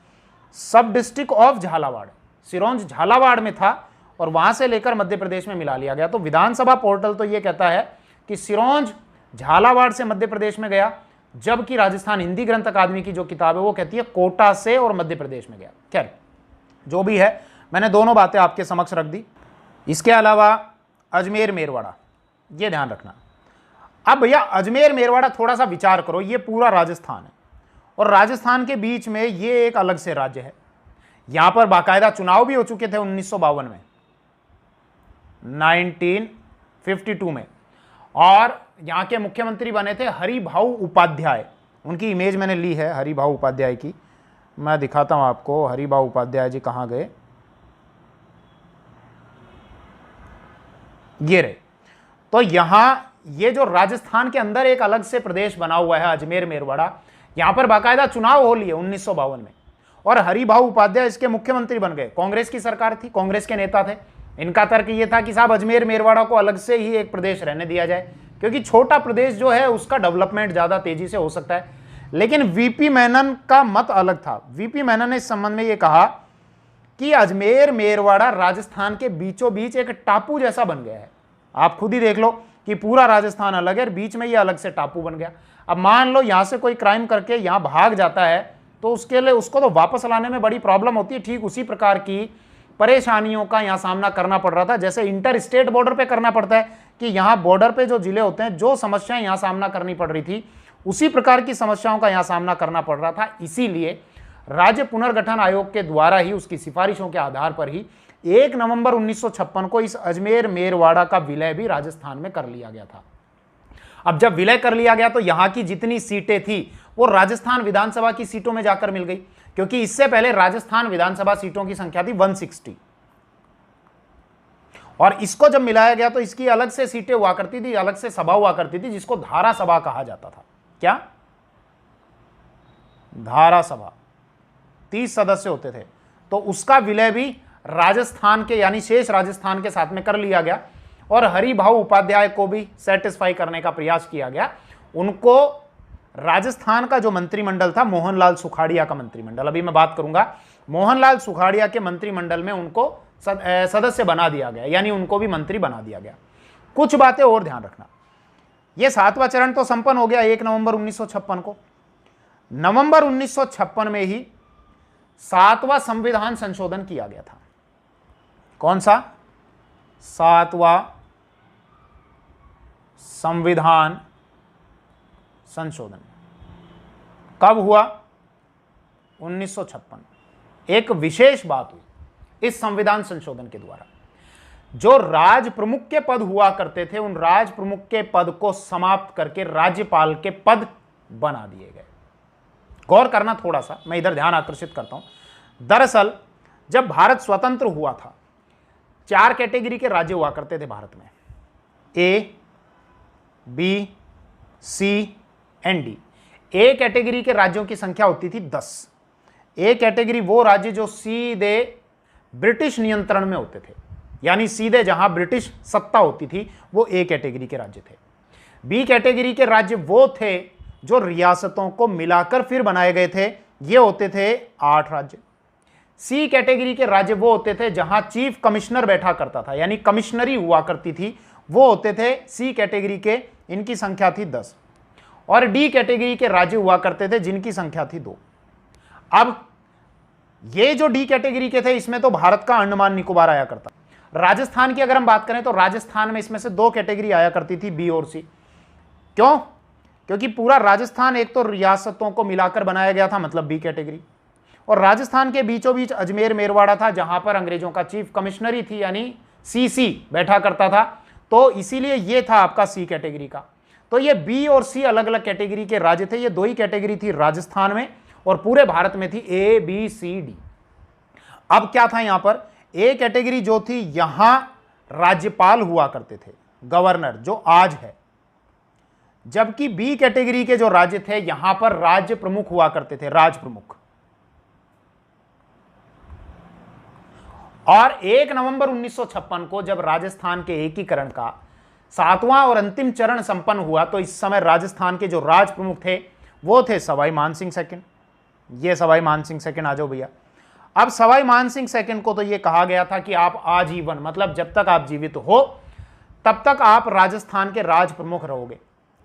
सब डिस्ट्रिक्ट ऑफ झालावाड़, सिरोंज झालावाड़ में था और वहां से लेकर मध्य प्रदेश में मिला लिया गया। तो विधानसभा पोर्टल तो यह कहता है कि सिरोंज झालावाड़ से मध्य प्रदेश में गया, जबकि राजस्थान हिंदी ग्रंथ अकादमी की जो किताब है वो कहती है कोटा से और मध्य प्रदेश में गया। खैर, जो भी है, मैंने दोनों बातें आपके समक्ष रख दी। इसके अलावा अजमेर मेरवाड़ा, ये ध्यान रखना। अब भैया अजमेर मेरवाड़ा थोड़ा सा विचार करो, ये पूरा राजस्थान है और राजस्थान के बीच में ये एक अलग से राज्य है। यहां पर बाकायदा चुनाव भी हो चुके थे 1952 में, 1952 में, और यहां के मुख्यमंत्री बने थे हरिभाऊ उपाध्याय। उनकी इमेज मैंने ली है हरिभाऊ उपाध्याय की, मैं दिखाता हूं आपको। हरिभाऊ उपाध्याय जी कहां गए, ये रहे। तो यहां ये जो राजस्थान के अंदर एक अलग से प्रदेश बना हुआ है अजमेर मेरवाड़ा, यहां पर बाकायदा चुनाव हो लिए 1952 में, और हरिभाऊ उपाध्याय इसके मुख्यमंत्री बन गए। कांग्रेस की सरकार थी, कांग्रेस के नेता थे। इनका तर्क ये था कि साहब अजमेर मेरवाड़ा को अलग से ही एक प्रदेश रहने दिया जाए, क्योंकि छोटा प्रदेश जो है उसका डेवलपमेंट ज्यादा तेजी से हो सकता है। लेकिन वीपी मेनन का मत अलग था। वीपी मेनन ने इस संबंध में यह कहा कि अजमेर मेरवाड़ा राजस्थान के बीचों बीच एक टापू जैसा बन गया है। आप खुद ही देख लो कि पूरा राजस्थान अलग है और बीच में ये अलग से टापू बन गया। अब मान लो यहां से कोई क्राइम करके यहां भाग जाता है तो उसके लिए उसको तो वापस लाने में बड़ी प्रॉब्लम होती है। ठीक उसी प्रकार की परेशानियों का यहां सामना करना पड़ रहा था जैसे इंटर स्टेट बॉर्डर पे करना पड़ता है, कि यहां बॉर्डर पे जो जिले होते हैं, जो समस्याएं यहां सामना करनी पड़ रही थी, उसी प्रकार की समस्याओं का यहां सामना करना पड़ रहा था। इसीलिए राज्य पुनर्गठन आयोग के द्वारा ही, उसकी सिफारिशों के आधार पर ही 1 नवंबर 1956 को इस अजमेर मेरवाड़ा का विलय भी राजस्थान में कर लिया गया था। अब जब विलय कर लिया गया तो यहां की जितनी सीटें थी वो राजस्थान विधानसभा की सीटों में जाकर मिल गई, क्योंकि इससे पहले राजस्थान विधानसभा सीटों की संख्या थी 160, और इसको जब मिलाया गया तो इसकी अलग से सीटें हुआ करती थी, अलग से सभा हुआ करती थी, जिसको धारा सभा कहा जाता था। क्या? धारा सभा, 30 सदस्य होते थे। तो उसका विलय भी राजस्थान के, यानी शेष राजस्थान के साथ में कर लिया गया, और हरिभाऊ उपाध्याय को भी सेटिस्फाई करने का प्रयास किया गया। उनको राजस्थान का जो मंत्रिमंडल था, मोहनलाल सुखाड़िया का मंत्रिमंडल, अभी मैं बात करूंगा, मोहनलाल सुखाड़िया के मंत्रिमंडल में उनको सदस्य बना दिया गया, यानी उनको भी मंत्री बना दिया गया। कुछ बातें और ध्यान रखना, यह 7वां चरण तो संपन्न हो गया 1 नवंबर 1956 को। नवंबर 1956 में ही 7वां संविधान संशोधन किया गया था। कौन सा? 7वां संविधान संशोधन कब हुआ? 1956। एक विशेष बात हुई इस संविधान संशोधन के द्वारा, जो राज प्रमुख के पद हुआ करते थे, उन राज प्रमुख के पद को समाप्त करके राज्यपाल के पद बना दिए गए। गौर करना थोड़ा सा, मैं इधर ध्यान आकर्षित करता हूं। दरअसल जब भारत स्वतंत्र हुआ था, 4 कैटेगरी के राज्य हुआ करते थे भारत में, A, B, C and D. A category के राज्यों की संख्या होती थी 10। ए कैटेगरी वो राज्य जो सीधे ब्रिटिश नियंत्रण में होते थे, यानी सीधे जहां ब्रिटिश सत्ता होती थी, वो ए कैटेगरी के राज्य थे। बी कैटेगरी के राज्य वो थे जो रियासतों को मिलाकर फिर बनाए गए थे, ये होते थे 8 राज्य। सी कैटेगरी के राज्य वो होते थे जहां चीफ कमिश्नर बैठा करता था, यानी कमिश्नरी हुआ करती थी, वो होते थे सी कैटेगरी के, इनकी संख्या थी 10, और डी कैटेगरी के राज्य हुआ करते थे जिनकी संख्या थी 2। अब ये जो डी कैटेगरी के थे इसमें तो भारत का अंडमान निकोबार आया करता। राजस्थान की अगर हम बात करें तो राजस्थान में इसमें से 2 कैटेगरी आया करती थी, बी और सी। क्यों? क्योंकि पूरा राजस्थान एक तो रियासतों को मिलाकर बनाया गया था, मतलब बी कैटेगरी, और राजस्थान के बीचों बीच अजमेर मेरवाड़ा था जहां पर अंग्रेजों का चीफ कमिश्नरी थी यानी सीसी बैठा करता था, तो इसीलिए ये था आपका सी कैटेगरी का। तो ये बी और सी अलग अलग कैटेगरी के राज्य थे। ये 2 ही कैटेगरी थी राजस्थान में, और पूरे भारत में थी ए बी सी डी। अब क्या था यहां पर, ए कैटेगरी जो थी यहां राज्यपाल हुआ करते थे, गवर्नर, जो आज है, जबकि बी कैटेगरी के जो राज्य थे यहां पर राज्य प्रमुख हुआ करते थे, राज प्रमुख। और 1 नवंबर 1956 को जब राजस्थान के एकीकरण का 7वां और अंतिम चरण संपन्न हुआ तो इस समय राजस्थान के जो राज प्रमुख थे वो थे सवाई मानसिंह सेकंड। ये सवाई मानसिंह सेकंड, आ जाओ भैया। अब सवाई मानसिंह सेकंड को तो ये कहा गया था कि आप आजीवन, मतलब जब तक आप जीवित हो तब तक आप राजस्थान के राज प्रमुख रहोगे,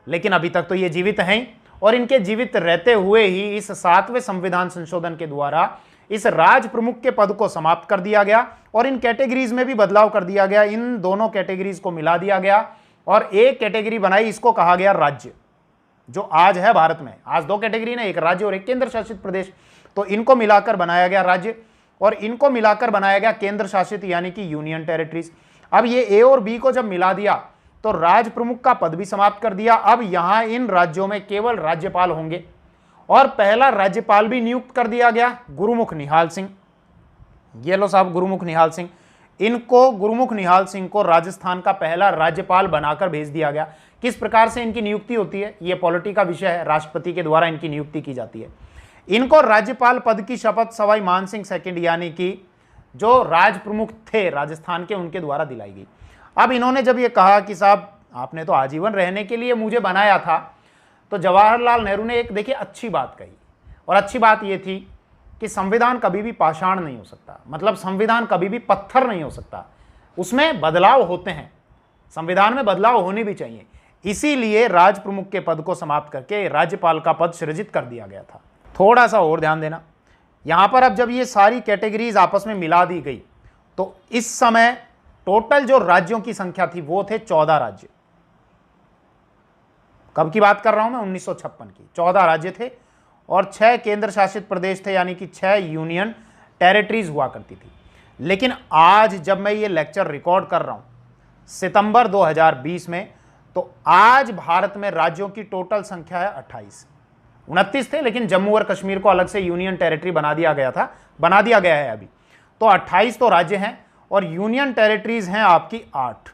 लेकिन अभी तक तो ये जीवित हैं, और इनके जीवित रहते हुए ही इस 7वें संविधान संशोधन के द्वारा इस राज प्रमुख के पद को समाप्त कर दिया गया और इन कैटेगरीज में भी बदलाव कर दिया गया। इन दोनों कैटेगरीज को मिला दिया गया और एक कैटेगरी बनाई, इसको कहा गया राज्य, जो आज है भारत में। आज 2 कैटेगरी ना, एक राज्य और एक केंद्र शासित प्रदेश, तो इनको मिलाकर बनाया गया राज्य और इनको मिलाकर बनाया गया केंद्र शासित यानी कि यूनियन टेरिटरीज। अब ये ए और बी को जब मिला दिया तो राज प्रमुख का पद भी समाप्त कर दिया। अब यहां इन राज्यों में केवल राज्यपाल होंगे और पहला राज्यपाल भी नियुक्त कर दिया गया, गुरुमुख निहाल सिंह। ये लो साहब, गुरुमुख निहाल सिंह, इनको गुरुमुख निहाल सिंह को राजस्थान का पहला राज्यपाल बनाकर भेज दिया गया। किस प्रकार से इनकी नियुक्ति होती है, यह पॉलिटी का विषय है, राष्ट्रपति के द्वारा इनकी नियुक्ति की जाती है। इनको राज्यपाल पद की शपथ सवाई मानसिंह सेकंड यानी कि जो राज प्रमुख थे राजस्थान के, उनके द्वारा दिलाई गई। अब इन्होंने जब ये कहा कि साहब आपने तो आजीवन रहने के लिए मुझे बनाया था, तो जवाहरलाल नेहरू ने एक देखिए अच्छी बात कही, और अच्छी बात यह थी कि संविधान कभी भी पाषाण नहीं हो सकता, मतलब संविधान कभी भी पत्थर नहीं हो सकता, उसमें बदलाव होते हैं, संविधान में बदलाव होने भी चाहिए। इसीलिए राज प्रमुख के पद को समाप्त करके राज्यपाल का पद सृजित कर दिया गया था। थोड़ा सा और ध्यान देना, यहां पर अब जब ये सारी कैटेगरीज आपस में मिला दी गई तो इस समय टोटल जो राज्यों की संख्या थी वो थे 14 राज्य। कब की बात कर रहा हूं मैं, 1956 की। 14 राज्य थे और 6 केंद्र शासित प्रदेश थे, यानी कि 6 यूनियन टेरिटरीज हुआ करती थी। लेकिन आज जब मैं ये लेक्चर रिकॉर्ड कर रहा हूं सितंबर 2020 में, तो आज भारत में राज्यों की टोटल संख्या है 28। 29 थे, लेकिन जम्मू और कश्मीर को अलग से यूनियन टेरिटरी बना दिया गया है अभी। तो 28 तो राज्य हैं और यूनियन टेरिटरीज हैं आपकी 8।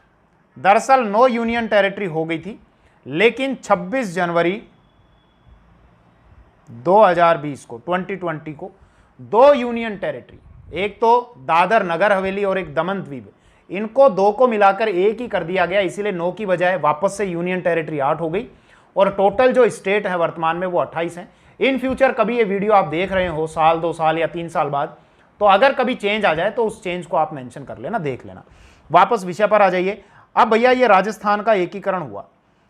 दरअसल 9 यूनियन टेरिटरी हो गई थी, लेकिन 26 जनवरी 2020 को 2020 को 2 यूनियन टेरिटरी, एक तो दादर नगर हवेली और एक दमन द्वीप, इनको 2 को मिलाकर एक ही कर दिया गया। इसीलिए 9 की बजाय वापस से यूनियन टेरिटरी 8 हो गई और टोटल जो स्टेट है वर्तमान में वो 28 हैं। इन फ्यूचर कभी ये वीडियो आप देख रहे हो साल 2 साल या 3 साल बाद, तो अगर कभी चेंज आ जाए तो उस चेंज को आप मेंशन कर लेना, देख लेना। वापस विषय पर आ जाइए। अब भैया ये राजस्थान का एकीकरण हुआ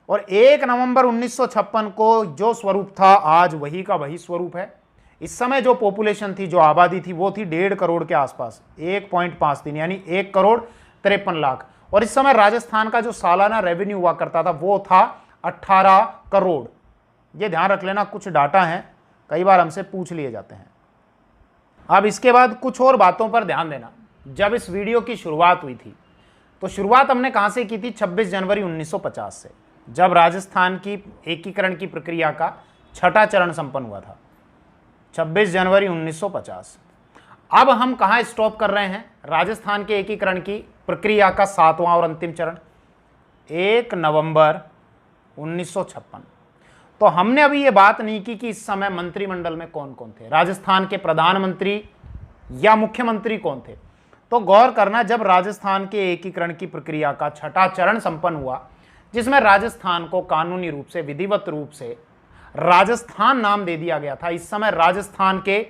और 1 नवंबर 1956 को जो स्वरूप था आज वही का वही स्वरूप है। इस समय जो पॉपुलेशन थी, जो आबादी थी, वो थी 1.5 करोड़ के आसपास, 1.53 यानी 1 करोड़ 53 लाख। और इस समय राजस्थान का जो सालाना रेवेन्यू हुआ करता था वो था 18 करोड़। ये ध्यान रख लेना, कुछ डाटा हैं कई बार हमसे पूछ लिए जाते हैं। अब इसके बाद कुछ और बातों पर ध्यान देना। जब इस वीडियो की शुरुआत हुई थी तो शुरुआत हमने कहां से की थी, 26 जनवरी 1950 से, जब राजस्थान की एकीकरण की प्रक्रिया का 6ठा चरण संपन्न हुआ था, 26 जनवरी 1950। अब हम कहां स्टॉप कर रहे हैं, राजस्थान के एकीकरण की प्रक्रिया का 7वां और अंतिम चरण 1 नवंबर 1956। तो हमने अभी ये बात नहीं की कि इस समय मंत्रिमंडल में कौन कौन थे, राजस्थान के प्रधानमंत्री या मुख्यमंत्री कौन थे। तो गौर करना, जब राजस्थान के एकीकरण की प्रक्रिया का 6ठा चरण संपन्न हुआ, जिसमें राजस्थान को कानूनी रूप से, विधिवत रूप से राजस्थान नाम दे दिया गया था, इस समय राजस्थान के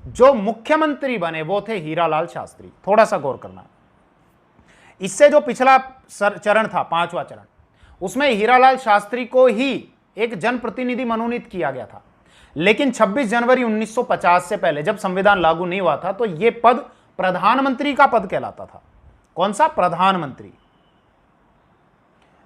जो मुख्यमंत्री बने वो थे हीरालाल शास्त्री। थोड़ा सा गौर करना, इससे जो पिछला चरण था, 5वां चरण, उसमें हीरालाल शास्त्री को ही एक जनप्रतिनिधि मनोनीत किया गया था। लेकिन 26 जनवरी 1950 से पहले जब संविधान लागू नहीं हुआ था तो यह पद प्रधानमंत्री का पद कहलाता था। कौन सा? प्रधानमंत्री।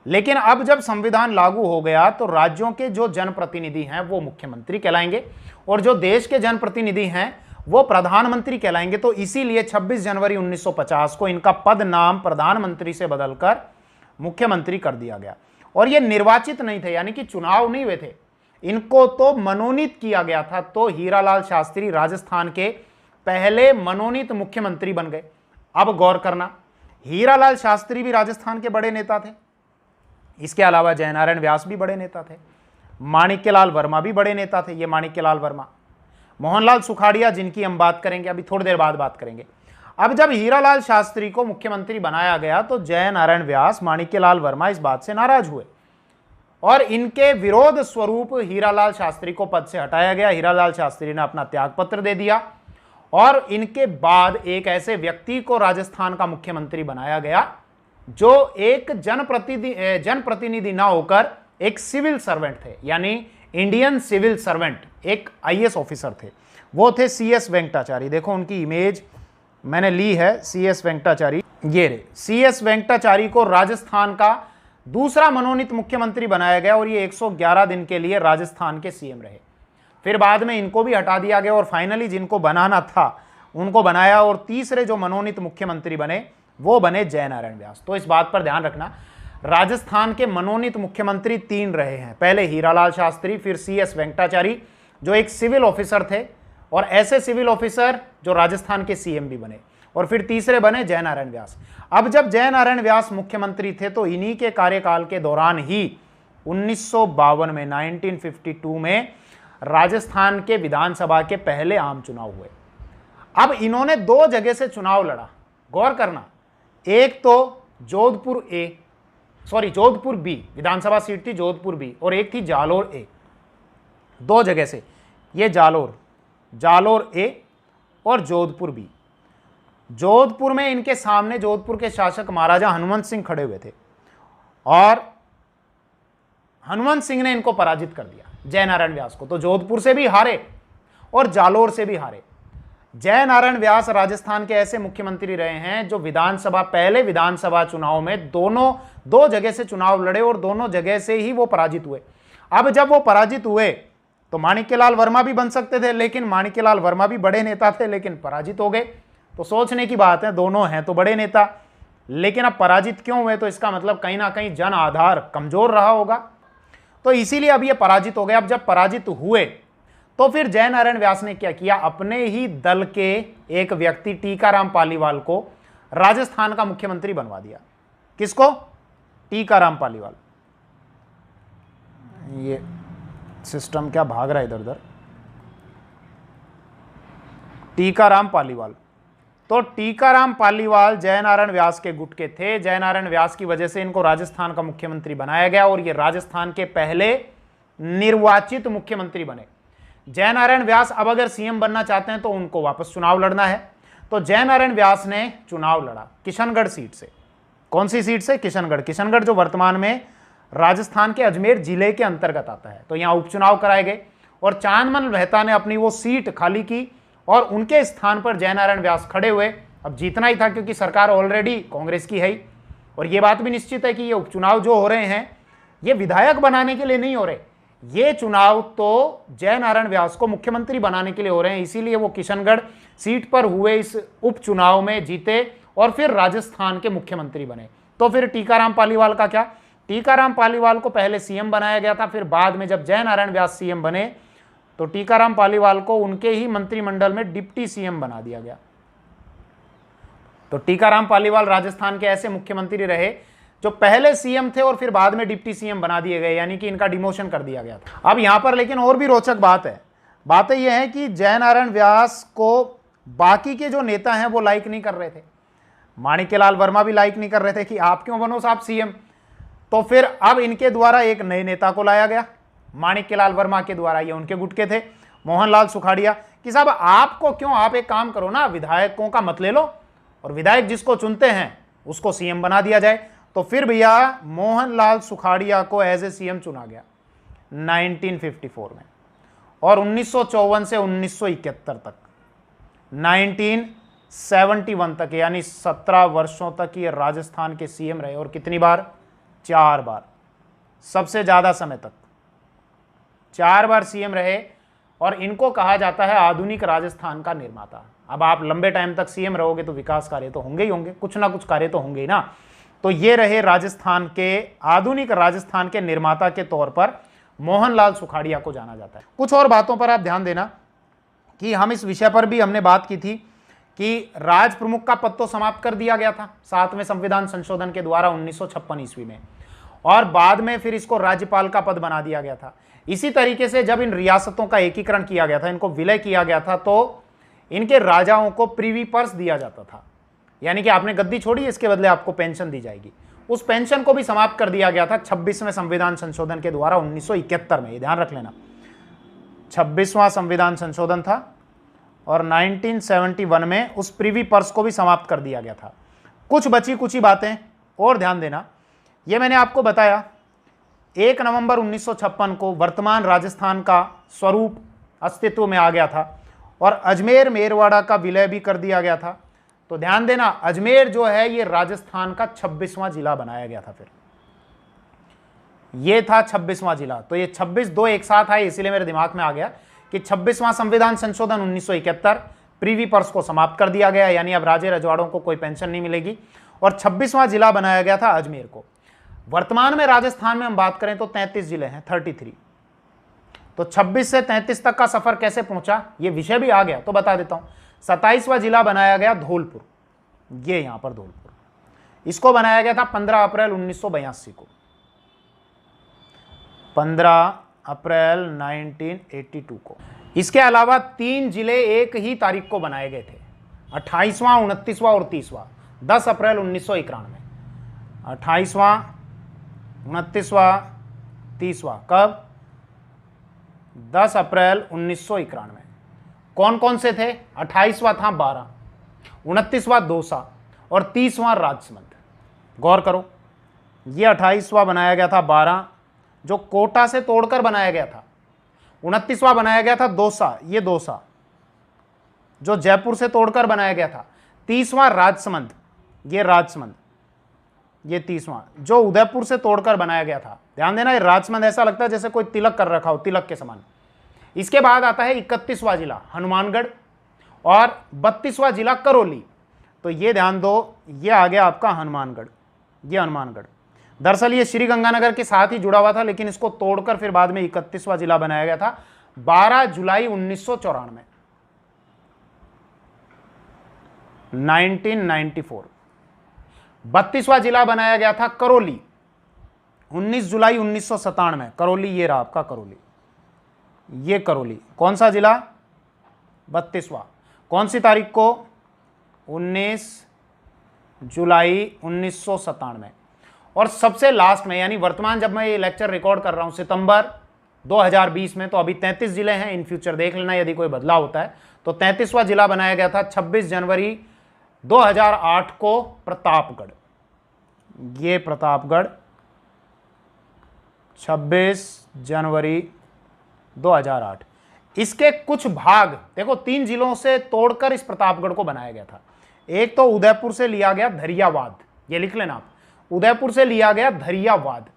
लेकिन अब जब संविधान लागू हो गया तो राज्यों के जो जनप्रतिनिधि हैं वो मुख्यमंत्री कहलाएंगे और जो देश के जनप्रतिनिधि हैं वो प्रधानमंत्री कहलाएंगे। तो इसीलिए 26 जनवरी 1950 को इनका पद नाम प्रधानमंत्री से बदलकर मुख्यमंत्री कर दिया गया। और ये निर्वाचित नहीं थे, यानी कि चुनाव नहीं हुए थे, इनको तो मनोनीत किया गया था। तो हीरालाल शास्त्री राजस्थान के पहले मनोनीत मुख्यमंत्री बन गए। अब गौर करना, हीरालाल शास्त्री भी राजस्थान के बड़े नेता थे, इसके अलावा जयनारायण व्यास भी बड़े नेता थे, माणिक्यलाल वर्मा भी बड़े नेता थे। ये माणिक्यलाल वर्मा, मोहनलाल सुखाड़िया जिनकी हम बात करेंगे अभी थोड़ी देर बाद बात करेंगे। अब जब हीरालाल शास्त्री को मुख्यमंत्री बनाया गया तो जयनारायण व्यास, माणिक्यलाल वर्मा इस बात से नाराज हुए और इनके विरोध स्वरूप हीरालाल शास्त्री को पद से हटाया गया। हीरालाल शास्त्री ने अपना त्यागपत्र दे दिया और इनके बाद एक ऐसे व्यक्ति को राजस्थान का मुख्यमंत्री बनाया गया जो एक जनप्रतिनिधि ना होकर एक सिविल सर्वेंट थे, यानी इंडियन सिविल सर्वेंट, एक आईएएस ऑफिसर थे। वो थे सीएस वेंकटाचारी। देखो उनकी इमेज मैंने ली है, सीएस वेंकटाचारी, ये रहे। सीएस वेंकटाचारी को राजस्थान का दूसरा मनोनीत मुख्यमंत्री बनाया गया और ये 111 दिन के लिए राजस्थान के सीएम रहे। फिर बाद में इनको भी हटा दिया गया और फाइनली जिनको बनाना था उनको बनाया और तीसरे जो मनोनीत मुख्यमंत्री बने वो बने जयनारायण व्यास। तो इस बात पर ध्यान रखना, राजस्थान के मनोनीत मुख्यमंत्री 3 रहे हैं, पहले हीरालाल शास्त्री, फिर सीएस वेंकटाचारी जो एक सिविल ऑफिसर थे और ऐसे सिविल ऑफिसर जो राजस्थान के सीएम भी बने, और फिर तीसरे बने जयनारायण व्यास। अब जब जयनारायण व्यास मुख्यमंत्री थे तो इन्हीं के कार्यकाल के दौरान ही 1952 में 1952 में राजस्थान के विधानसभा के पहले आम चुनाव हुए। अब इन्होंने 2 जगह से चुनाव लड़ा, गौर करना, एक तो जोधपुर बी विधानसभा सीट थी, जोधपुर बी, और एक थी जालोर ए। 2 जगह से, ये जालोर ए और जोधपुर बी। जोधपुर में इनके सामने जोधपुर के शासक महाराजा हनुमंत सिंह खड़े हुए थे और हनुमंत सिंह ने इनको पराजित कर दिया, जयनारायण व्यास को। तो जोधपुर से भी हारे और जालोर से भी हारे। जयनारायण व्यास राजस्थान के ऐसे मुख्यमंत्री रहे हैं जो पहले विधानसभा चुनाव में 2 जगह से चुनाव लड़े और दोनों जगह से ही वो पराजित हुए। अब जब वो पराजित हुए तो माणिक्यलाल वर्मा भी बन सकते थे, लेकिन माणिक्यलाल वर्मा भी बड़े नेता थे लेकिन पराजित हो गए। तो सोचने की बात है, दोनों हैं तो बड़े नेता, लेकिन अब पराजित क्यों हुए? तो इसका मतलब कहीं ना कहीं जन आधार कमजोर रहा होगा, तो इसीलिए अब ये पराजित हो गए। अब जब पराजित हुए तो फिर जयनारायण व्यास ने क्या किया, अपने ही दल के एक व्यक्ति टीकाराम पालीवाल को राजस्थान का मुख्यमंत्री बनवा दिया। किसको? टीकाराम पालीवाल। ये सिस्टम क्या भाग रहा है इधर उधर। टीकाराम पालीवाल। तो टीकाराम पालीवाल जयनारायण व्यास के गुट के थे। जयनारायण व्यास की वजह से इनको राजस्थान का मुख्यमंत्री बनाया गया और ये राजस्थान के पहले निर्वाचित मुख्यमंत्री बने। जयनारायण व्यास अब अगर सीएम बनना चाहते हैं तो उनको वापस चुनाव लड़ना है। तो जयनारायण व्यास ने चुनाव लड़ा किशनगढ़ सीट से। कौन सी सीट से? किशनगढ़। किशनगढ़ जो वर्तमान में राजस्थान के अजमेर जिले के अंतर्गत आता है। तो यहां उपचुनाव कराए गए और चांदमल मेहता ने अपनी वो सीट खाली की और उनके स्थान पर जयनारायण व्यास खड़े हुए। अब जीतना ही था क्योंकि सरकार ऑलरेडी कांग्रेस की है ही, और ये बात भी निश्चित है कि ये उपचुनाव जो हो रहे हैं ये विधायक बनाने के लिए नहीं हो रहे, ये चुनाव तो जयनारायण व्यास को मुख्यमंत्री बनाने के लिए हो रहे हैं। इसीलिए वो किशनगढ़ सीट पर हुए इस उपचुनाव में जीते और फिर राजस्थान के मुख्यमंत्री बने। तो फिर टीकाराम पालीवाल का क्या? टीकाराम पालीवाल को पहले सीएम बनाया गया था, फिर बाद में जब जयनारायण व्यास सीएम बने तो टीकाराम पालीवाल को उनके ही मंत्रिमंडल में डिप्टी सीएम बना दिया गया। तो टीकाराम पालीवाल राजस्थान के ऐसे मुख्यमंत्री रहे जो पहले सीएम थे और फिर बाद में डिप्टी सीएम बना दिए गए, यानी कि इनका डिमोशन कर दिया गया था। अब यहां पर लेकिन और भी रोचक बातें यह है कि जयनारायण व्यास को बाकी के जो नेता हैं वो लाइक नहीं कर रहे थे। माणिक्यलाल वर्मा भी लाइक नहीं कर रहे थे कि आप क्यों बनो साहब सीएम। तो फिर अब इनके द्वारा एक नए नेता को लाया गया, माणिक्यलाल वर्मा के द्वारा। ये उनके गुट के थे, मोहनलाल सुखाड़िया, कि साहब आपको क्यों, आप एक काम करो ना, विधायकों का मत ले लो और विधायक जिसको चुनते हैं उसको सीएम बना दिया जाए। तो फिर भैया मोहनलाल सुखाड़िया को एज ए सीएम चुना गया 1954 में, और 1954 से 1971 तक, 1971 तक, यानी 17 वर्षों तक ये राजस्थान के सीएम रहे। और कितनी बार? 4 बार, सबसे ज्यादा समय तक 4 बार सीएम रहे। और इनको कहा जाता है आधुनिक राजस्थान का निर्माता। अब आप लंबे टाइम तक सीएम रहोगे तो विकास कार्य तो होंगे ही होंगे, कुछ ना कुछ कार्य तो होंगे ही ना। तो ये रहे राजस्थान के, आधुनिक राजस्थान के निर्माता के तौर पर मोहनलाल सुखाड़िया को जाना जाता है। कुछ और बातों पर आप ध्यान देना कि हम इस विषय पर भी हमने बात की थी कि राज प्रमुख का पद तो समाप्त कर दिया गया था 7वें संविधान संशोधन के द्वारा 1956 ईस्वी में, और बाद में फिर इसको राज्यपाल का पद बना दिया गया था। इसी तरीके से जब इन रियासतों का एकीकरण किया गया था, इनको विलय किया गया था, तो इनके राजाओं को प्रीवी पर्स दिया जाता था, यानी कि आपने गद्दी छोड़ी, इसके बदले आपको पेंशन दी जाएगी। उस पेंशन को भी समाप्त कर दिया गया था 26वें संविधान संशोधन के द्वारा 1971 में। ये ध्यान रख लेना, 26वां संविधान संशोधन था और 1971 में उस प्रीवी पर्स को भी समाप्त कर दिया गया था। कुछ बची कुछ बातें और ध्यान देना। ये मैंने आपको बताया 1 नवंबर 1956 को वर्तमान राजस्थान का स्वरूप अस्तित्व में आ गया था और अजमेर मेरवाड़ा का विलय भी कर दिया गया था। तो ध्यान देना, अजमेर जो है ये राजस्थान का 26वां जिला बनाया गया था। फिर ये था 26वां जिला। तो ये 26 2 एक साथ आए, इसीलिए मेरे दिमाग में आ गया कि 26वां संविधान संशोधन 1971, प्रीवी पर्स को समाप्त कर दिया गया, यानी अब राजे रजवाड़ों को कोई पेंशन नहीं मिलेगी, और 26वां जिला बनाया गया था अजमेर को। वर्तमान में राजस्थान में हम बात करें तो 33 जिले हैं, 33। तो 26 से 33 तक का सफर कैसे पहुंचा, ये विषय भी आ गया तो बता देता हूं। 27वां जिला बनाया गया धौलपुर, ये यहां पर धौलपुर, इसको बनाया गया था 15 अप्रैल 1982 को, 15 अप्रैल 1982 को। इसके अलावा 3 जिले एक ही तारीख को बनाए गए थे, 28वां, 29वां और 30वां, 10 अप्रैल 1991। 28वां, 29वां, 30वां कब? 10 अप्रैल 1991। कौन कौन से थे? 28वां था 12, 29वां दौसा और 30वां राजसमंद। गौर करो, ये 28वां बनाया गया था 12, जो कोटा से तोड़कर बनाया गया था। 29वां बनाया गया था दौसा, ये दौसा जो जयपुर से तोड़कर बनाया गया था। 30वां राजसमंद, ये राजसमंद, ये 30वां जो उदयपुर से तोड़कर बनाया गया था। ध्यान देना, ये राजसमंद ऐसा लगता है जैसे कोई तिलक कर रखा हो, तिलक के समान। इसके बाद आता है 31वां जिला हनुमानगढ़ और 32वां जिला करौली। तो ये ध्यान दो, ये आ गया आपका हनुमानगढ़, ये हनुमानगढ़। दरअसल ये श्री गंगानगर के साथ ही जुड़ा हुआ था, लेकिन इसको तोड़कर फिर बाद में 31वां जिला बनाया गया था 12 जुलाई 1994, 1994। 32वां जिला बनाया गया था करौली, 19 जुलाई 1997। करौली ये रहा आपका करौली, ये करौली। कौन सा जिला? 32वां। कौन सी तारीख को? 19 जुलाई 1997। और सबसे लास्ट में, यानी वर्तमान जब मैं ये लेक्चर रिकॉर्ड कर रहा हूं सितंबर 2020 में, तो अभी 33 जिले हैं। इन फ्यूचर देख लेना यदि कोई बदलाव होता है। तो 33वां जिला बनाया गया था 26 जनवरी 2008 को प्रतापगढ़, ये प्रतापगढ़, 26 जनवरी 2008। इसके कुछ भाग देखो 3 जिलों से तोड़कर इस प्रतापगढ़ को बनाया गया था। एक तो उदयपुर से लिया गया धरियावाद, ये लिख लेना आप, उदयपुर से लिया गया धरियावाद।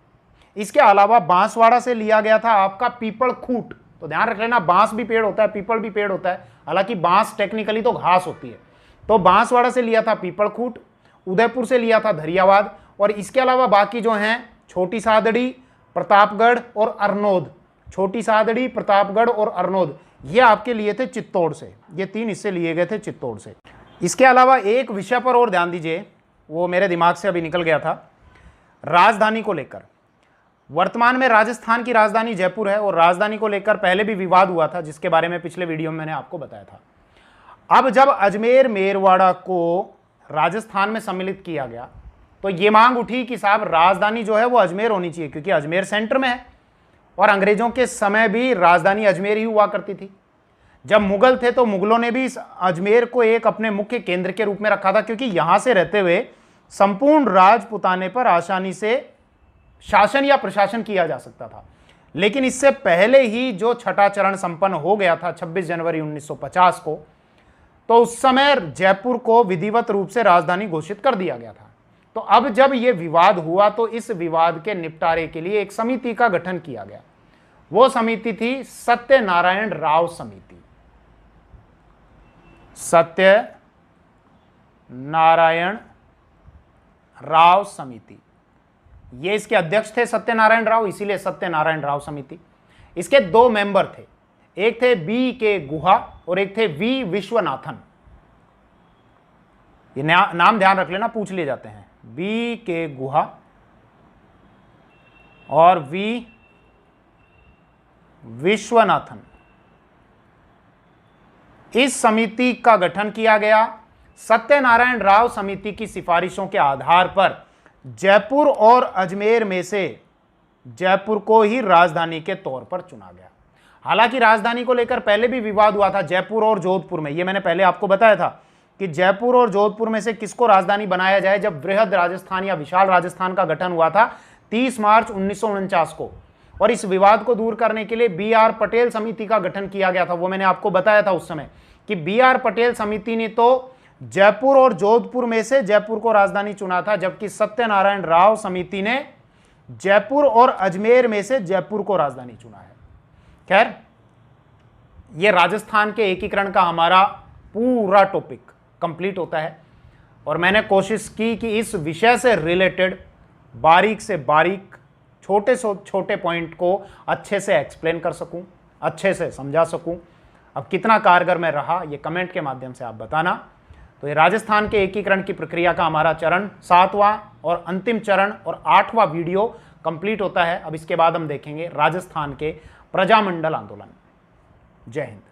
इसके अलावा बांसवाड़ा से लिया गया था आपका पीपल खूट। तो ध्यान रख लेना, बांस भी पेड़ होता है, पीपल भी पेड़ होता है, हालांकि बांस टेक्निकली तो घास होती है। तो बांसवाड़ा से लिया था पीपल खूट, उदयपुर से लिया था धरियावाद, और इसके अलावा बाकी जो हैं छोटी सादड़ी, प्रतापगढ़ और अरनोद, छोटी सादड़ी, प्रतापगढ़ और अरनोद, ये आपके लिए थे चित्तौड़ से। ये 3 हिस्से लिए गए थे चित्तौड़ से। इसके अलावा एक विषय पर और ध्यान दीजिए, वो मेरे दिमाग से अभी निकल गया था, राजधानी को लेकर। वर्तमान में राजस्थान की राजधानी जयपुर है और राजधानी को लेकर पहले भी विवाद हुआ था, जिसके बारे में पिछले वीडियो में मैंने आपको बताया था। अब जब अजमेर मेरवाड़ा को राजस्थान में सम्मिलित किया गया तो ये मांग उठी कि साहब राजधानी जो है वो अजमेर होनी चाहिए, क्योंकि अजमेर सेंटर में है और अंग्रेजों के समय भी राजधानी अजमेर ही हुआ करती थी। जब मुगल थे तो मुगलों ने भी इस अजमेर को एक अपने मुख्य केंद्र के रूप में रखा था, क्योंकि यहां से रहते हुए संपूर्ण राजपुताने पर आसानी से शासन या प्रशासन किया जा सकता था। लेकिन इससे पहले ही जो छठा चरण संपन्न हो गया था 26 जनवरी 1950 को, तो उस समय जयपुर को विधिवत रूप से राजधानी घोषित कर दिया गया था। तो अब जब यह विवाद हुआ तो इस विवाद के निपटारे के लिए एक समिति का गठन किया गया। वो समिति थी सत्यनारायण राव समिति। सत्यनारायण राव समिति, ये इसके अध्यक्ष थे सत्यनारायण राव, इसीलिए सत्यनारायण राव समिति। इसके दो मेंबर थे, एक थे बी के गुहा और एक थे वी विश्वनाथन। ये नाम ध्यान रख लेना, पूछ लिए जाते हैं। बी के गुहा और वी विश्वनाथन। इस समिति का गठन किया गया। सत्यनारायण राव समिति की सिफारिशों के आधार पर जयपुर और अजमेर में से जयपुर को ही राजधानी के तौर पर चुना गया। हालांकि राजधानी को लेकर पहले भी विवाद हुआ था जयपुर और जोधपुर में। यह मैंने पहले आपको बताया था कि जयपुर और जोधपुर में से किसको राजधानी बनाया जाए, जब बृहद राजस्थान या विशाल राजस्थान का गठन हुआ था 30 मार्च 1949 को। और इस विवाद को दूर करने के लिए बी.आर. पटेल समिति का गठन किया गया था। वो मैंने आपको बताया था उस समय कि बी.आर. पटेल समिति ने तो जयपुर और जोधपुर में से जयपुर को राजधानी चुना था, जबकि सत्यनारायण राव समिति ने जयपुर और अजमेर में से जयपुर को राजधानी चुना है। खैर, यह राजस्थान के एकीकरण का हमारा पूरा टॉपिक कंप्लीट होता है और मैंने कोशिश की कि इस विषय से रिलेटेड बारीक से बारीक छोटे से छोटे पॉइंट को अच्छे से एक्सप्लेन कर सकूं, अच्छे से समझा सकूं। अब कितना कारगर मैं रहा ये कमेंट के माध्यम से आप बताना। तो ये राजस्थान के एकीकरण की प्रक्रिया का हमारा चरण 7वां और अंतिम चरण और 8वां वीडियो कंप्लीट होता है। अब इसके बाद हम देखेंगे राजस्थान के प्रजामंडल आंदोलन। जय हिंद।